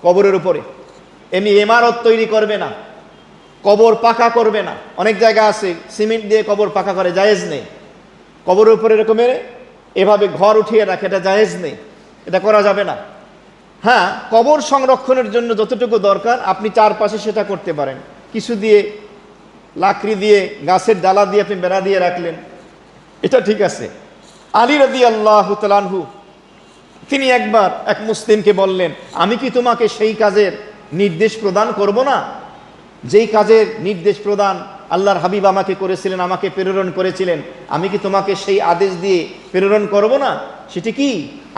Speaker 1: কবরের উপরে এমনি ইমারত তৈরি করবে না, কবর পাকা করবে না। অনেক জায়গা আছে সিমেন্ট দিয়ে কবর পাকা করে, জায়েজ নেই। কবরের উপরে এরকমের এভাবে ঘর উঠিয়ে রাখে, এটা জায়েজ নেই, এটা করা যাবে না। হ্যাঁ, কবর সংরক্ষণের জন্য যতটুকু দরকার আপনি চারপাশে সেটা করতে পারেন। কিছু দিয়ে, লাকড়ি দিয়ে, গাছের ডালা দিয়ে আপনি বেড়া দিয়ে রাখলেন, এটা ঠিক আছে। আলী রাদিয়াল্লাহু তাআলা আনহু তিনি একবার এক মুসলিমকে বললেন, আমি কি তোমাকে সেই কাজের নির্দেশ প্রদান করব না, যেই কাজের নির্দেশ প্রদান আল্লাহর হাবিব আমাকে করেছিলেন, আমাকে প্রেরণ করেছিলেন, আমি কি তোমাকে সেই আদেশ দিয়ে প্রেরণ করব না? সেটি কি?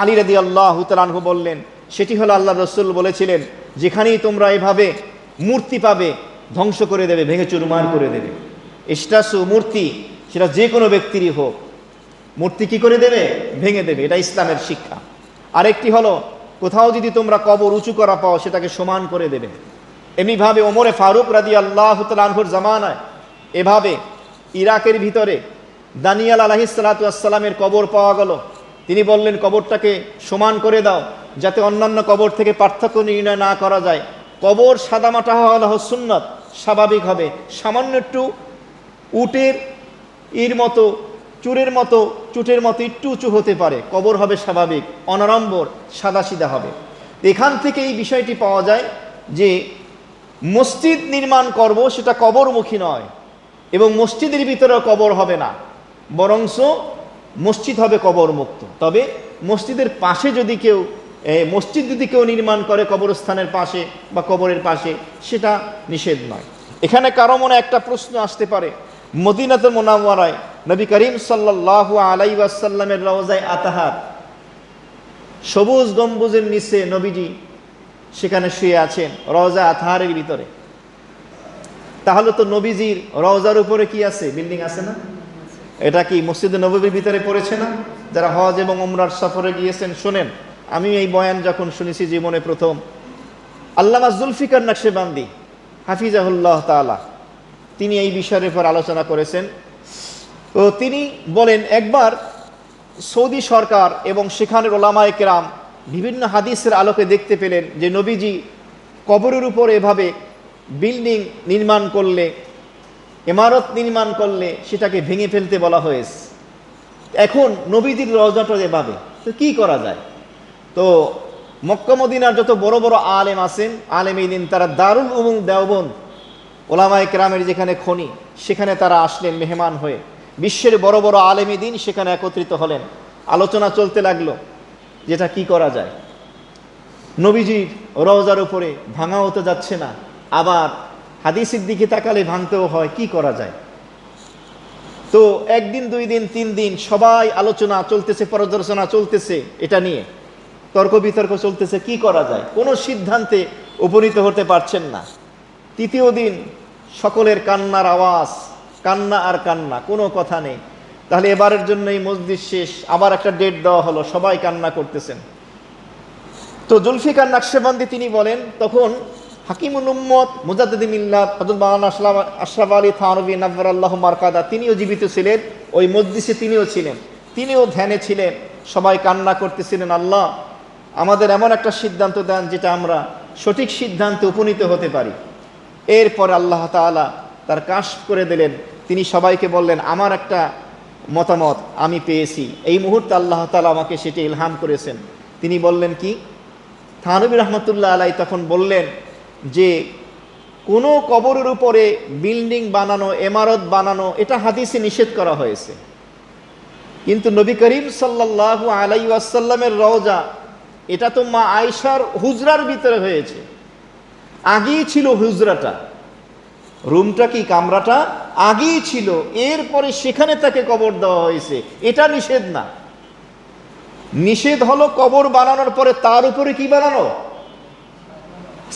Speaker 1: আলী রাদিয়াল্লাহু তাআলা আনহু বললেন, সেটি হলো আল্লাহ রাসূল বলেছিলেন, যেখানেই তোমরা এভাবে মূর্তি পাবে ধ্বংস করে দেবে, ভেঙে চুরমার করে দেবে। স্ট্যাচু, মূর্তি, সেটা যে কোনো ব্যক্তিরই হোক, মূর্তি কি করে দেবে? ভেঙে দেবে। এটা ইসলামের শিক্ষা। আরেকটি হলো, কোথাও যদি তোমরা কবর উঁচু করা পাও সেটাকে সমান করে দেবে। এমনিভাবে ওমরে ফারুক রাদিয়াল্লাহু তাআলা আনহুর জামানায় এভাবে ইরাকের ভিতরে দানিয়াল আলাইহিস সালাতু ওয়াস সালামের কবর পাওয়া গেল। তিনি বললেন, কবরটাকে সমান করে দাও, যাতে অন্যান্য কবর থেকে পার্থক্য নির্ণয় না করা যায়। কবর সাদামাটা হওয়া সুন্নাত, স্বাভাবিক হবে। সামান্য একটু উটের মতো, চুটের মতো একটু উঁচু হতে পারে, কবর হবে স্বাভাবিক, অনাড়ম্বর, সাদাসিধা হবে। এখান থেকে এই বিষয়টি পাওয়া যায় যে মসজিদ নির্মাণ করব সেটা কবরমুখী নয়, এবং মসজিদের ভিতরে কবর হবে না, বরংস মসজিদ হবে কবর মুক্ত। তবে মসজিদের পাশে যদি কেউ মসজিদ নির্মাণ করে কবরস্থানের পাশে বা কবরের পাশে, সেটা নিষেধ নয়। এখানে কারো মনে একটা প্রশ্ন আসতে পারে, মদিনাতুল মুনাওয়ারায় নবী করিম সাল্লাল্লাহু আলাইহি ওয়াসাল্লামের রওজায়ে আতাহার, সবুজ গম্বুজের নিচে নবীজি সেখানে শুয়ে আছেন রওজা আতাহারের ভিতরে, তাহলে তো নবীজির রওজার উপরে কি আছে? বিল্ডিং আছে না? এটা কি মসজিদে নববীর ভিতরে পড়েছে না? যারা হজ এবং উমরার সফরে গিয়েছেন শোনেন, আমি এই বয়ান যখন শুনেছি জীবনে প্রথম, আল্লামা জুলফিকার নকশবন্দি হাফিজাহুল্লাহ তাআলা তিনি এই বিষয়ের উপর আলোচনা করেছেন। তো তিনি বলেন, একবার সৌদি সরকার এবং সেখানের ওলামায়ে কেরাম বিভিন্ন হাদিসের আলোকে দেখতে পেলেন যে নবীজি কবরের উপর এভাবে বিল্ডিং নির্মাণ করলে, ইমারত নির্মাণ করলে সেটাকে ভেঙে ফেলতে বলা হয়েছে। এখন নবীজির রওজাটা এভাবে, তো কি করা যায়? তো মক্কা মদিনার যত বড় বড় আলেম আছেন, আলেমে দ্বীন, তারা দারুল উলুম দেওবন্দ ওলামায়ে কেরামের যেখানে খনি, সেখানে তারা আসলেন মেহমান হয়ে। বিশ্বের বড় বড় আলেমে দ্বীন সেখানে একত্রিত হলেন, আলোচনা চলতে লাগলো যেটা কি করা যায়। নবীজির রওজার উপরে ভাঙাও তো যাচ্ছে না, আবার হাদিসের দিকে তাকালে ভাঙতেও হয়, কি করা যায়? তো একদিন, দুই দিন, তিন দিন সবাই আলোচনা চলতেছে, পর্যালোচনা চলতেছে, এটা নিয়ে তর্ক বিতর্ক চলতেছে, কি করা যায়, কোনো সিদ্ধান্তে উপনীত হতে পারছেন না। তৃতীয় দিন সকলের কান্নার আওয়াজ, কান্না আর কান্না, কোনো কথা নেই। তাহলে এবারের জন্য এই মজলিস শেষ, আবার একটা ডেট দেওয়া হলো, সবাই কান্না করতেছেন। তো জুলফিকার নকশবন্দি তিনি বলেন, তখন হাকিমুল উম্মত মুজাদ্দিদ মিল্লাত হযরত মাওলানা আশরাফ আলী থানভী নাওয়ারাল্লাহু মারকাদা তিনিও জীবিত ছিলেন, ওই মজলিসে তিনিও ছিলেন, তিনিও ধ্যানে ছিলেন, সবাই কান্না করতেছিলেন, আল্লাহ আমাদের এমন একটা সিদ্ধান্ত দেন যেটা আমরা সঠিক সিদ্ধান্তে উপনীত হতে পারি। এরপর আল্লাহ তাআলা তার কাশফ করে দিলেন, তিনি সবাইকে বললেন, আমার একটা মতামত আমি পেয়েছি, এই মুহূর্তে আল্লাহ তাআলা আমাকে সেটি ইলহাম করেছেন। তিনি বললেন কি? থানভী রহমতুল্লাহ আলাই তখন বললেন যে কোনো কবরের উপরে বিল্ডিং বানানো, ইমারত বানানো, এটা হাদিসে নিষেধ করা হয়েছে, কিন্তু নবী করিম সাল্লাল্লাহু আলাইহি ওয়াসাল্লামের রওজা, এটা তো মা আয়েশার হুজরার ভিতরে হয়েছে, আগেই ছিল হুজরাটা, রুমটা কি কামরাটা আগেই ছিল, এরপরে সেখানে তাকে কবর দেওয়া হয়েছে, এটা নিষেধ না। নিষেধ হলো কবর বানানোর পরে তার উপরে কি বানানো?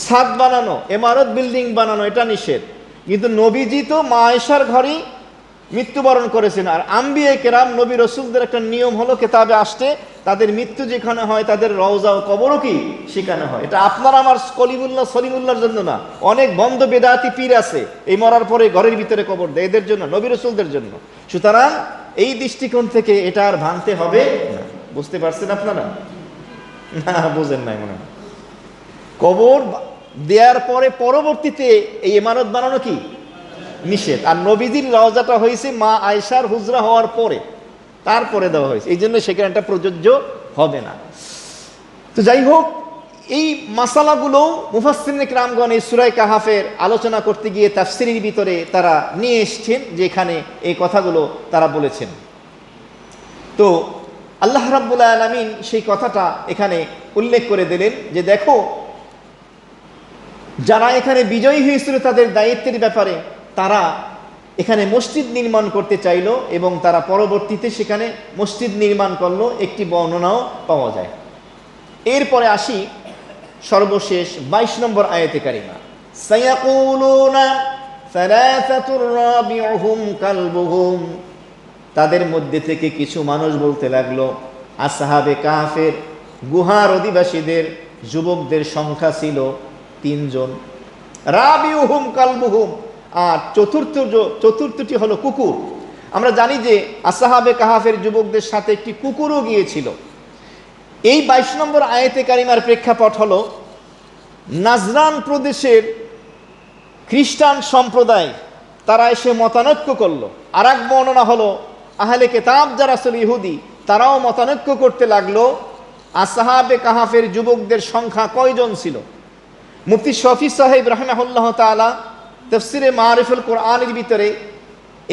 Speaker 1: ছাদ বানানো, ইমারত বিল্ডিং বানানো, এটা নিষেধ। কিন্তু নবীজি তো মা আয়েশার ঘরেই মৃত্যুবরণ করেছেন। আর আম্বিয়া কেরাম, নবী রসুলদের একটা নিয়ম হলো কেতাবে আসতে, তাদের মৃত্যু যেখানে হয় তাদের রওজা ও কবরও কি সেখানে হয়। এটা আপনার আমার কলিমুল্লাহ সলিমুল্লাহর জন্য না, অনেক বন্ধ বেদাতি পীর আছে এই মরার পরে ঘরের ভিতরে কবর দেয়, এদের জন্য, নবী রসুলদের জন্য। সুতরাং এই দৃষ্টিকোণ থেকে এটা আর ভাঙতে হবে না। বুঝতে পারছেন আপনারা? না বুঝেন নাই মনে হয়। কবর দেওয়ার পরে পরবর্তীতে এই ইমারত বানানো কি নিষেধ। আর নবীজির রওজাটা হয়েছে মা আয়েশার হুজরা হওয়ার পরে, তারপরে দেওয়া হয়েছে, এই জন্য সেখানে এটা প্রযোজ্য হবে না। তো যাই হোক, এই মাসালাগুলো মুফাসসিরিন কিরামগণ এই সূরা কাহাফের আলোচনা করতে গিয়ে তাফসীরের ভিতরে তারা নিয়ে এসেছেন, যেখানে এই কথাগুলো তারা বলেছেন। তো আল্লাহ রাব্বুল আলামিন সেই কথাটা এখানে উল্লেখ করে দিলেন যে দেখো, যারা এখানে বিজয়ী হয়েছিল তাদের দায়িত্বের ব্যাপারে তারা এখানে মসজিদ নির্মাণ করতে চাইল এবং তারা পরবর্তীতে সেখানে মসজিদ নির্মাণ করলো, একটি বর্ণনাও পাওয়া যায়। এরপরে আসি সর্বশেষ 22 নম্বর আয়াতে কারিমা, সায়াকুলুনা সালাসাতুর রাবিউহুম কালবুহুম, তাদের মধ্যে থেকে কিছু মানুষ বলতে লাগলো, আসহাবে কাহফের গুহার অধিবাসীদের যুবকদের সংখ্যা ছিল 3 জন। রাবিউহুম কালবুহুম, আর চতুর্থটি হলো কুকুর। আমরা জানি যে আসহাবে কাহাফের যুবকদের সাথে একটি কুকুরও গিয়েছিল। এই 22 নম্বর আয়াতে কারিমার প্রেক্ষাপট হলো নাজরান প্রদেশের খ্রিস্টান সম্প্রদায়, তারা এসে মতানৈক্য করলো। আর এক বর্ণনা হলো আহলে কেতাব যারা ছিল ইহুদি, তারাও মতানৈক্য করতে লাগলো আসহাবে কাহাফের যুবকদের সংখ্যা কয়জন ছিল। মুফতি শফি সাহেব রাহিমাহুল্লাহ তাআলা তাফসিরে মারিফুল কোরআনের ভিতরে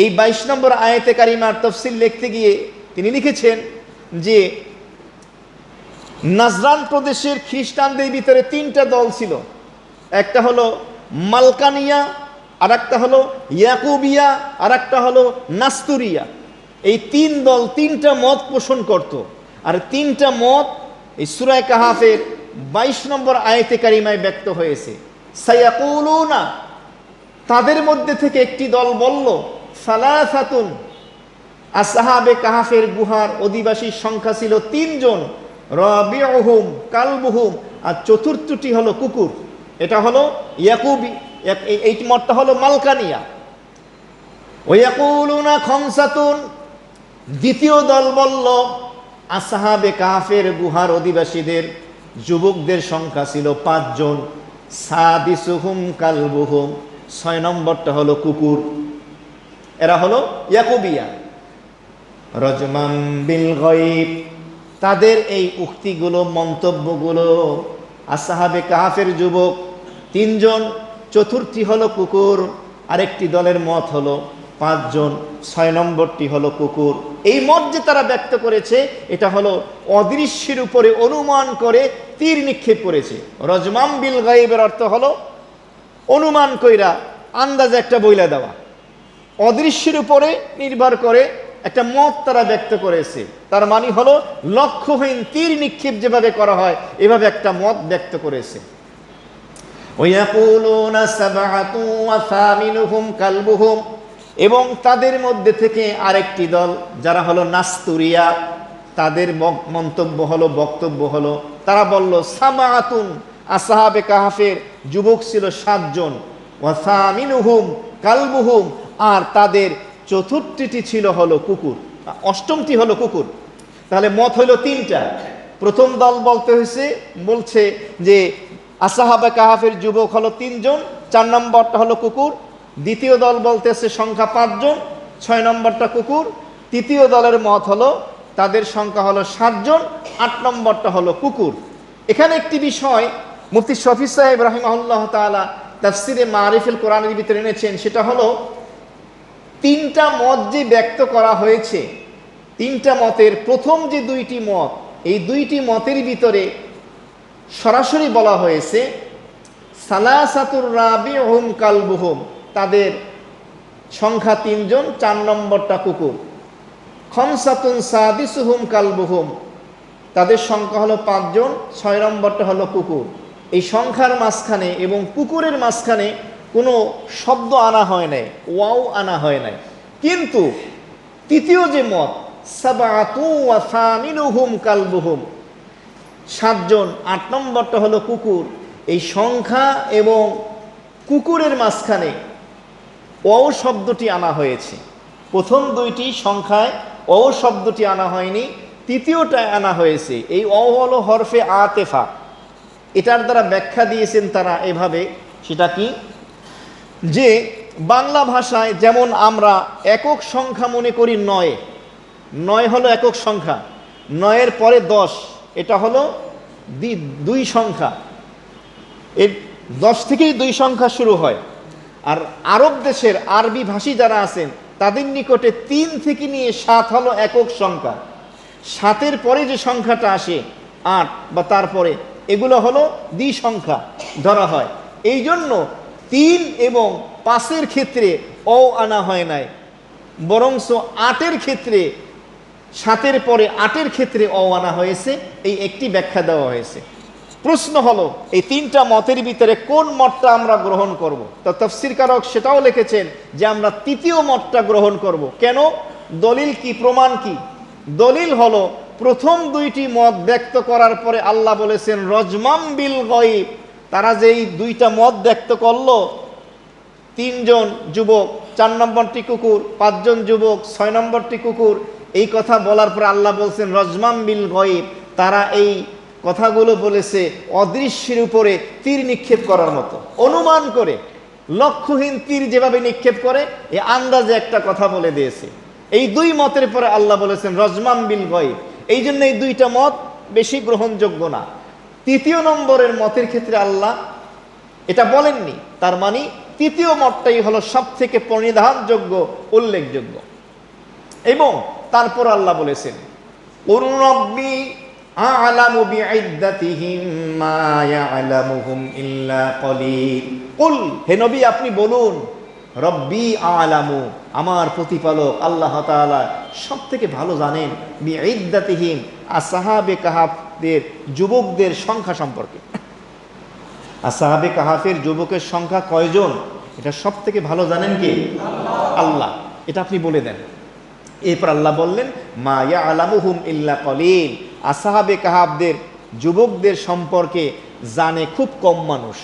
Speaker 1: এই 22 নম্বর আয়াতে কারিমার তাফসির লিখতে গিয়ে তিনি লিখেছেন যে নাজরান প্রদেশের খ্রিস্টানদের ভিতরে 3টা দল ছিল। একটা হলো মালকানিয়া, আর একটা হলো ইয়াকুবিয়া, আর একটা হলো নাস্তুরিয়া। এই 3 দল 3টা মত পোষণ করত। আর 3টা মত এই সূরা কাহাফের 22 নম্বর আয়াতে কারিমায় ব্যক্ত হয়েছে। সায়াকুলুনা, তাদের মধ্যে থেকে একটি দল বলল, সালাসাতুন, আসহাবে কাহাফের গুহার অধিবাসীর সংখ্যা ছিল 3 জন, রাবিউহুম কালবুহুম, আর চতুর্থটি হলো কুকুর। এটা হলো ইয়াকুবি, এই মতটা হলো মালকানিয়া। ওয়ায়াকুলুনা খামসাতুন, দ্বিতীয় দল বলল আসহাবে কাহাফের গুহার অধিবাসীদের যুবকদের সংখ্যা ছিল 5 জন, সাদিসুহুম কালবুহুম, 6 নম্বরটা হলো কুকুর। এরা হলো ইয়াকুবিয়া। রজমান বিল গায়ব, তাদের এই উক্তিগুলো, মন্তব্যগুলো, আসহাবে কাহাফের যুবক 3 জন, চতুর্থী হলো কুকুর, আরেকটি দলের মত হলো 5 জন, 6 নম্বরটি হলো কুকুর। এই মত যে তারা ব্যক্ত করেছে, এটা হলো অদৃশ্যের উপরে অনুমান করে তীর নিক্ষেপ করেছে। রজমাম বিল গায়বের অর্থ হলো অনুমান কইরা আন্দাজে একটা বইলা দেওয়া, অদৃশ্যের উপরে নির্ভর করে একটা মত তারা ব্যক্ত করেছে। তার মানে হলো লক্ষ্যহীন তীর নিক্ষেপ যেভাবে করা হয়, এভাবে একটা মত ব্যক্ত করেছে। ওয়ায়াকুলুনা সাবআতু ওয়া সামিনুহুম কালবুহুম, এবং তাদের মধ্যে থেকে আরেকটি দল যারা হলো নাস্তুরিয়া, তাদের মন্তব্য হলো, বক্তব্য হলো, তারা বলল সাবআতুন, আসহাবে কাহাফের যুবক ছিল 7 জন, ওয়া সামিনুহুম কালবুহুম, আর তাদের চতুর্থটি ছিল হলো কুকুর, 8মটি হলো কুকুর। তাহলে মত হলো 3টা। প্রথম দল বলছে যে আসহাবে কাহাফের যুবক হলো 3 জন, 4 নম্বরটা হলো কুকুর। দ্বিতীয় দল বলতেছে সংখ্যা 5 জন, 6 নম্বরটা কুকুর। তৃতীয় দলের মত হলো তাদের সংখ্যা হলো 7 জন, 8 নম্বরটা হলো কুকুর। এখানে একটি বিষয় মুফতি শফি সাহেব রাহিমাহুল্লাহ তাআলা তাফসিরে মারিফুল কোরআনের ভিতরে এনেছেন, সেটা হলো 3টা মত যে ব্যক্ত করা হয়েছে, 3টা মতের প্রথম যে 2টি মত, এই 2টি মতের ভিতরে সরাসরি বলা হয়েছে সালাসাতুর রাবিউহুম কালবুহুম, তাদের সংখ্যা 3 জন, 4 নম্বরটা কুকুর। খামসাতুন সাদিসুহুম কালবুহুম, তাদের সংখ্যা হলো 5 জন, 6 নম্বরটা হলো কুকুর। এই সংখ্যার মাঝখানে এবং কুকুরের মাঝখানে কোনো শব্দ আনা হয় নাই, ওয়াও আনা হয় নাই। কিন্তু তৃতীয় যে মত সাবআতু ওয়া সামিনুহুম কালবুহুম, 7 জন, 8 নম্বরটা হলো কুকুর, এই সংখ্যা এবং কুকুরের মাঝখানে ওয়াও শব্দটি আনা হয়েছে। প্রথম 2টি সংখ্যায় ওয়াও শব্দটি আনা হয়নি, তৃতীয়টায় আনা হয়েছে। এই ওয়াও হলো হরফে আতেফা। এটার দ্বারা ব্যাখ্যা দিয়েছেন তারা এভাবে, সেটা কি, যে বাংলা ভাষায় যেমন আমরা একক সংখ্যা মনে করি 9 হলো একক সংখ্যা, 9-এর পরে 10, এটা হলো 2 সংখ্যা। এর 10 থেকেই 2 সংখ্যা শুরু হয়। আর আরব দেশের আরবি ভাষী যারা আছেন, তাদের নিকটে 3 থেকে নিয়ে 7 হলো একক সংখ্যা। 7-এর পরে যে সংখ্যাটা আসে 8 বা তারপরে, এগুলো হলো দ্বি সংখ্যা ধরা হয়। এই জন্য 3 এবং 5-এর ক্ষেত্রে ও আনা হয় নাই, বরঞ্চ 8-এর ক্ষেত্রে, 7-এর পরে 8-এর ক্ষেত্রে ও আনা হয়েছে। এই একটি ব্যাখ্যা দেওয়া হয়েছে। প্রশ্ন হলো এই 3টা মতের ভিতরে কোন মতটা আমরা গ্রহণ করব? তো তাফসীরকারক সেটাও লিখেছেন যে আমরা তৃতীয় মতটা গ্রহণ করব। কেন? দলিল কি, প্রমাণ কি? দলিল হলো প্রথম 2টি মত ব্যক্ত করার পরে আল্লাহ বলেছেন রজমাম বিল গায়ব, তারা যেই দুইটা মত ব্যক্ত করলো, 3 জন যুবক, 4 নম্বরটি কুকুর, 5 জন যুবক, 6 নম্বরটি কুকুর, এই কথা বলার পর আল্লাহ বলছেন রজমাম বিল গয়ব, তারা এই কথাগুলো বলেছে অদৃশ্যের উপরে তীর নিক্ষেপ করার মতো, অনুমান করে, লক্ষ্যহীন তীর যেভাবে নিক্ষেপ করে এই আন্দাজে একটা কথা বলে দিয়েছে। এই 2 মতের পরে আল্লাহ বলেছেন রজমাম বিল গয়ব। এই জন্য এই 2টা মত বেশি গ্রহণযোগ্য না। 3য় নম্বরের মতের ক্ষেত্রে আল্লাহ এটা বলেননি, তার মানে 3য় মতটাই হলো সব থেকে পরিধানযোগ্য, উল্লেখযোগ্য। এবং তারপর আল্লাহ বলেছেন কুল রাব্বি আ'লামু বি'iদ্দাতিহিম মা ইয়া'লামুহুম ইল্লা কলিল। কুল, হে নবী আপনি বলুন, রব্বি আ'লামু, আমার প্রতিপালক আল্লাহ তাআলা সব থেকে ভালো জানেন, বি'iদ্দাতিহিম, আসহাবে কাহাফদের যুবকদের সংখ্যা সম্পর্কে। আসহাবে কাহাফের যুবকের সংখ্যা কয়জন এটা সব থেকে ভালো জানেন কে? আল্লাহ। এটা আপনি বলে দেন। এরপর আল্লাহ বললেন মা ইয়া'লামুহুম ইল্লা কলিল, আসহাবে কাহাফদের যুবকদের সম্পর্কে জানে খুব কম মানুষ।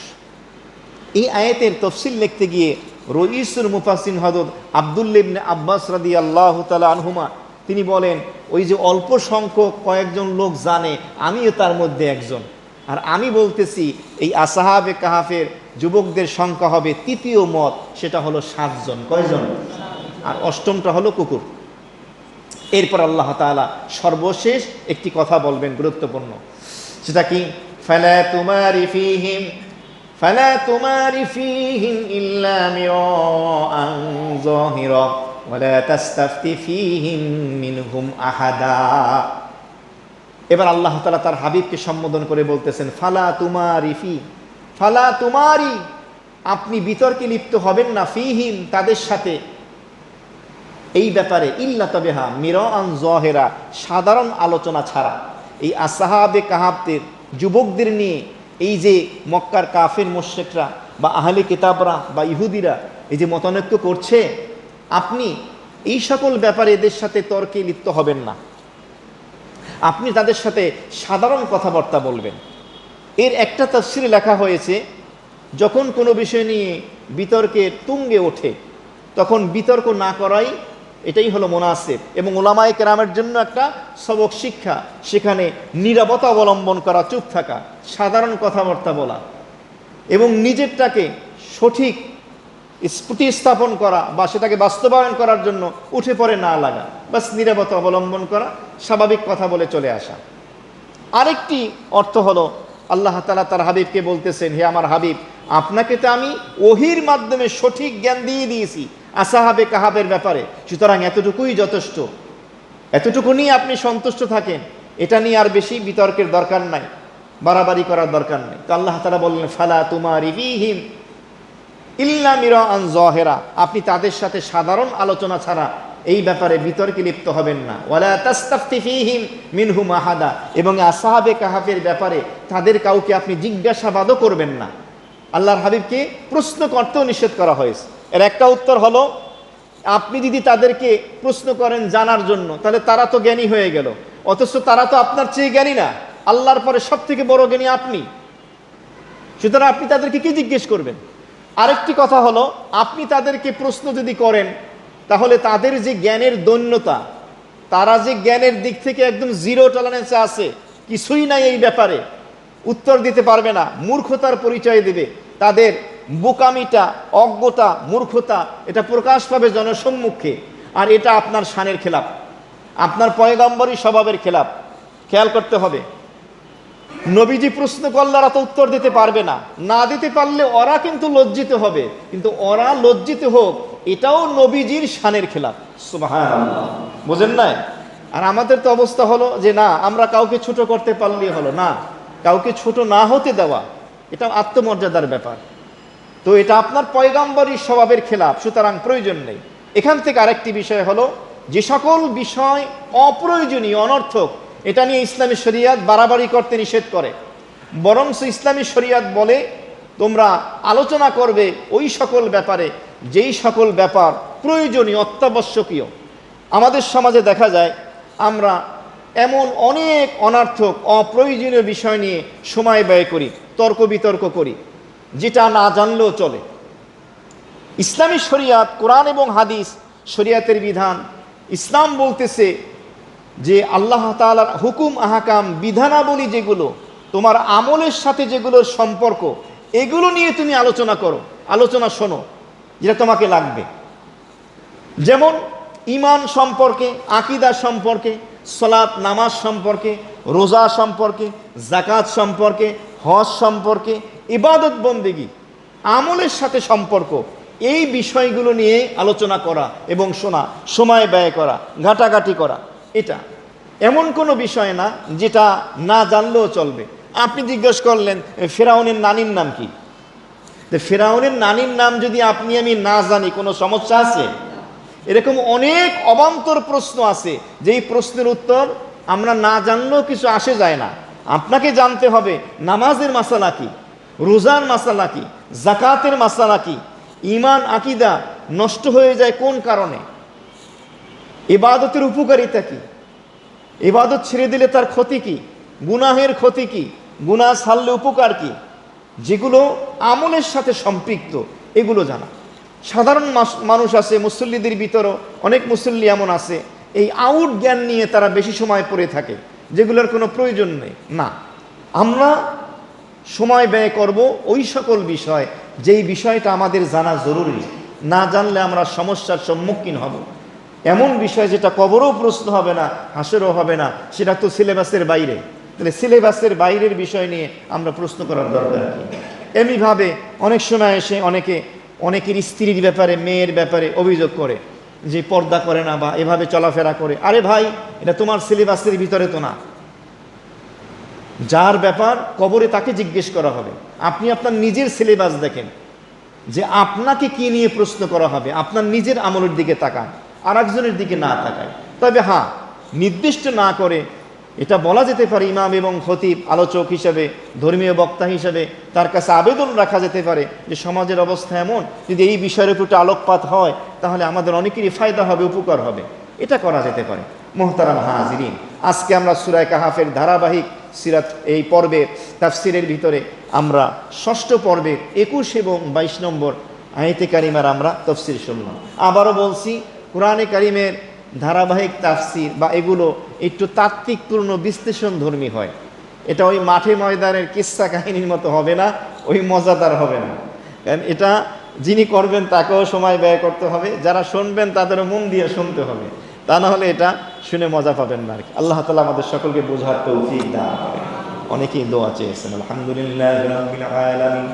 Speaker 1: এই আয়াতের তফসিল লিখতে গিয়ে রইসুল মুফাসসিরিন হযরত আব্দুল্লাহ ইবনে আব্বাস রাদিয়াল্লাহু তাআলা আনহুমা তিনি বলেন, ওই যে অল্প সংখ্যক কয়েকজন লোক জানে, আমিও তার মধ্যে একজন। আর আমি বলতেছি এই আসহাবে কাহাফের যুবকদের সংখ্যা হবে 3য় মত, সেটা হলো 7 জন। কয়জন? আর 8মটা হলো কুকুর। এরপর আল্লাহ তাআলা সর্বশেষ একটি কথা বলবেন গুরুত্বপূর্ণ, সেটা কি? ফালা তুমারি ফীহিম ইল্লা মিরাআন যাহিরা ওয়ালা তাস্তাফতি ফীহিম মিনহুম আহাদা। এবার আল্লাহ তাআলা তার হাবিবকে সম্বোধন করে বলতেছেন ফালা তুমারি, আপনি বিতর্কে লিপ্ত হবেন না, ফীহিম, তাদের সাথে, এই ব্যাপারে, ইল্লা, তবে হ্যাঁ, মিরাআন যাহিরা, সাধারণ আলোচনা ছাড়া। এই আসহাবে কাহাফদের যুবকদের নিয়ে এই যে মক্কার কাফের মুশরিকরা বা আহলে কিতাবরা বা ইহুদিরা এই যে মতানৈক্য করছে, আপনি এই সকল ব্যাপারে এদের সাথে তর্কে লিপ্ত হবেন না, আপনি তাদের সাথে সাধারণ কথাবার্তা বলবেন। এর একটা তাফসীরে লেখা হয়েছে, যখন কোনো বিষয় নিয়ে বিতর্কের তুঙ্গে ওঠে তখন বিতর্ক না করাই এটাই হলো মুনাসিব, এবং উলামায়ে কেরামের জন্য একটা সবক শিক্ষা, সেখানে নীরবতা অবলম্বন করা, চুপ থাকা, সাধারণ কথাবার্তা বলা এবং নিজেরটাকে সঠিক স্থাপন করা বা সেটাকে বাস্তবায়ন করার জন্য উঠে পড়ে না লাগা, বাস নীরবতা অবলম্বন করা, স্বাভাবিক কথা বলে চলে আসা। আরেকটি অর্থ হলো আল্লাহ তাআলা তার হাবিবকে বলতেছেন, হে আমার হাবিব, আপনাকে তো আমি ওহির মাধ্যমে সঠিক জ্ঞান দিয়ে দিয়েছি আসহাবে কাহাফের ব্যাপারে, সুতরাং এতটুকুই যথেষ্ট, এতটুকু নিয়ে আপনি সন্তুষ্ট থাকেন, এটা নিয়ে আর বেশি বিতর্কের দরকার নাই, বাড়াবাড়ি করার দরকার নেই। তো আল্লাহ তাআলা বললেন ফালা তুমারি ফীহিম ইল্লা মিরাআন যাহিরা, আপনি তাদের সাথে সাধারণ আলোচনা ছাড়া এই ব্যাপারে বিতর্কে লিপ্ত হবেন না। ওয়ালা তাস্তাফতি ফীহিম মিনহুম আহাদা, এবং আসহাবে কাহাফের ব্যাপারে তাদের কাউকে আপনি জিজ্ঞাসাবাদও করবেন না। আল্লাহর হাবিবকে প্রশ্ন করতেও নিষেধ করা হয়েছে। এর একটা উত্তর হলো, আপনি যদি তাদেরকে প্রশ্ন করেন জানার জন্য, তাহলে তারা তো জ্ঞানী হয়ে গেল, অথচ তারা তো আপনার চেয়ে জ্ঞানী না, আল্লাহর পরে সব থেকে বড় জ্ঞানী আপনি, সুতরাং আপনি তাদেরকে কি জিজ্ঞেস করবেন? আরেকটি কথা হলো, আপনি তাদেরকে প্রশ্ন যদি করেন তাহলে তাদের যে জ্ঞানের দৈন্যতা, তারা যে জ্ঞানের দিক থেকে একদম জিরো টলারেন্সে আছে, কিছুই নাই এই ব্যাপারে, উত্তর দিতে পারবে না, মূর্খতার পরিচয় দেবে, তাদের বোকামিটা, অজ্ঞতা, মূর্খতা এটা প্রকাশ পাবে জনসম্মুখে, আর এটা আপনার শানের খেলাপ, আপনার পয়গম্বরী স্বভাবের খেলাপ। খেয়াল করতে হবে, নবীজি প্রশ্ন করলে ওরা তো উত্তর দিতে পারবে না, না দিতে পারলে ওরা কিন্তু লজ্জিত হবে, কিন্তু ওরা লজ্জিত হোক এটাও নবীজির শানের খেলাপ। সুবহানাল্লাহ, বুঝেন না? আর আমাদের তো অবস্থা হলো যে না, আমরা কাউকে ছোট করতে পারলেই হলো না, কাউকে ছোট না হতে দেওয়া এটা আত্মমর্যাদার ব্যাপার। তো এটা আপনার পয়গম্বরী স্বভাবের খেলাপ, সুতরাং প্রয়োজন নেই। এখান থেকে আরেকটি বিষয় হলো, যে সকল বিষয় অপ্রয়োজনীয়, অনর্থক, এটা নিয়ে ইসলামী শরিয়াত বাড়াবাড়ি করতে নিষেধ করে, বরং ইসলামী শরিয়াত বলে তোমরা আলোচনা করবে ওই সকল ব্যাপারে যেই সকল ব্যাপার প্রয়োজনীয়, অত্যাবশ্যকীয়। আমাদের সমাজে দেখা যায় আমরা এমন অনেক অনর্থক অপ্রয়োজনীয় বিষয় নিয়ে সময় ব্যয় করি, তর্ক বিতর্ক করি, যেটা না জানলেও চলে। ইসলামী শরিয়াত, কোরআন এবং হাদিস, শরিয়াতের বিধান, ইসলাম বলতেছে যে আল্লাহ তাআলার হুকুম আহকাম বিধানাবলী যেগুলো তোমার আমলের সাথে যেগুলোর সম্পর্ক, এগুলো নিয়ে তুমি আলোচনা করো, আলোচনা শোনো, যেটা তোমাকে লাগবে। যেমন ঈমান সম্পর্কে, আকীদা সম্পর্কে, সালাত নামাজ সম্পর্কে, রোজা সম্পর্কে, যাকাত সম্পর্কে, হজ সম্পর্কে, ইবাদত বন্দেগী, আমলের সাথে সম্পর্ক, এই বিষয়গুলো নিয়ে আলোচনা করা এবং শোনা, সময় ব্যয় করা, ঘাটাঘাটি করা। এটা এমন কোনো বিষয় না যেটা না জানলেও চলবে। আপনি জিজ্ঞেস করলেন ফেরাউনের নানির নাম কি? ফেরাউনের নানির নাম যদি আপনি আমি না জানি, কোনো সমস্যা আছে? এরকম অনেক অবান্তর প্রশ্ন আছে, যেই প্রশ্নের উত্তর আমরা না জানলেও কিছু আসে যায় না। আপনাকে জানতে হবে নামাজের মাসালা কি, রোজার মাসালা কি, যাকাতের মাসালা কি, ঈমান আকীদা নষ্ট হয়ে যায় কোন কারণে, ইবাদতের উপকারিতা কি, ইবাদত ছেড়ে দিলে তার ক্ষতি কি, গুনাহের ক্ষতি কি, গুনাহ ছাড়লে উপকার কি, যেগুলো আমলের সাথে সম্পৃক্ত, এগুলো জানা। সাধারণ মানুষ আছে, মুসল্লিদের ভিতরও অনেক মুসল্লি এমন আছে, এই আউট জ্ঞান নিয়ে তারা বেশি সময় পড়ে থাকে, যেগুলোর কোনো প্রয়োজন নেই। না, আমরা সময় ব্যয় করব ওই সকল বিষয়, যেই বিষয়টা আমাদের জানা জরুরি। না জানলে আমরা সমস্যার সম্মুখীন হব। এমন বিষয় যেটা কবরও প্রশ্ন হবে না, হাসেরও হবে না, সেটা তো সিলেবাসের বাইরে। তাহলে সিলেবাসের বাইরের বিষয় নিয়ে আমরা প্রশ্ন করার দরকার কি? এমনিভাবে অনেক সময় এসে অনেকের স্ত্রীর ব্যাপারে, মেয়ের ব্যাপারে অভিযোগ করে যে পর্দা করে না বা এভাবে চলাফেরা করে। আরে ভাই, এটা তোমার সিলেবাসের ভিতরে তো না। যার ব্যাপার কবরে তাকে জিজ্ঞেস করা হবে। আপনি আপনার নিজের সিলেবাস দেখেন যে আপনাকে কি নিয়ে প্রশ্ন করা হবে, আপনার নিজের আমলের দিকে তাকান, আর একজনের দিকে না তাকায়। তবে হ্যাঁ, নির্দিষ্ট না করে এটা বলা যেতে পারে, ইমাম এবং খতিব আলোচক হিসেবে, ধর্মীয় বক্তা হিসেবে তার কাছে আবেদন রাখা যেতে পারে যে সমাজের অবস্থা এমন, যদি এই বিষয়ের উপর আলোকপাত হয় তাহলে আমাদের অনেকেরই ফায়দা হবে, উপকার হবে। এটা করা যেতে পারে। মোহতারাম হাজিরিন, আজকে আমরা সূরা কাহাফের ধারাবাহিক সিরাত এই পর্বে তাফসিরের ভিতরে আমরা ষষ্ঠ পর্বে 21 এবং 22 নম্বর আয়াতে কারিমার আমরা তাফসির শুনলাম। আবারও বলছি, কোরআনে কারিমের ধারাবাহিক তাফসির বা এগুলো একটু তাত্ত্বিকপূর্ণ বিশ্লেষণ ধর্মী হয়। এটা ওই মাঠে ময়দানের কিস্সা কাহিনীর মতো হবে না, ওই মজাদার হবে না। কারণ এটা যিনি করবেন তাকেও সময় ব্যয় করতে হবে, যারা শুনবেন তাদেরও মন দিয়ে শুনতে হবে, তা না হলে এটা শুনে মজা পাবেন না আর কি। আল্লাহ তাআলা আমাদের সকলকে বোঝার তৌফিক দান করেন। অনেকেই দোয়া চেয়েছেন। আলহামদুলিল্লাহি রাব্বিল আলামিন।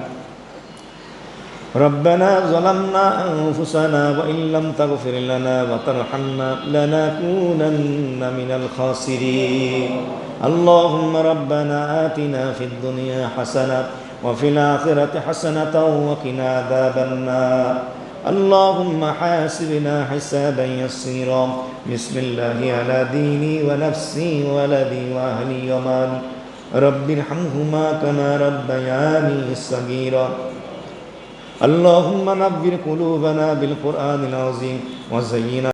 Speaker 1: ربنا ظلمنا أنفسنا وإن لم تغفر لنا وترحمنا لنكونن من الخاسرين. اللهم ربنا آتنا في الدنيا حسنة وفي الآخرة حسنة وقنا عذاب النار. اللهم حاسبنا حسابا يسيرا. بسم الله على ديني ونفسي وولدي وأهلي ومالي. رب ارحمهما كما ربياني صغيرا. اللهم نبّر قلوبنا بالقرآن العظيم وزينا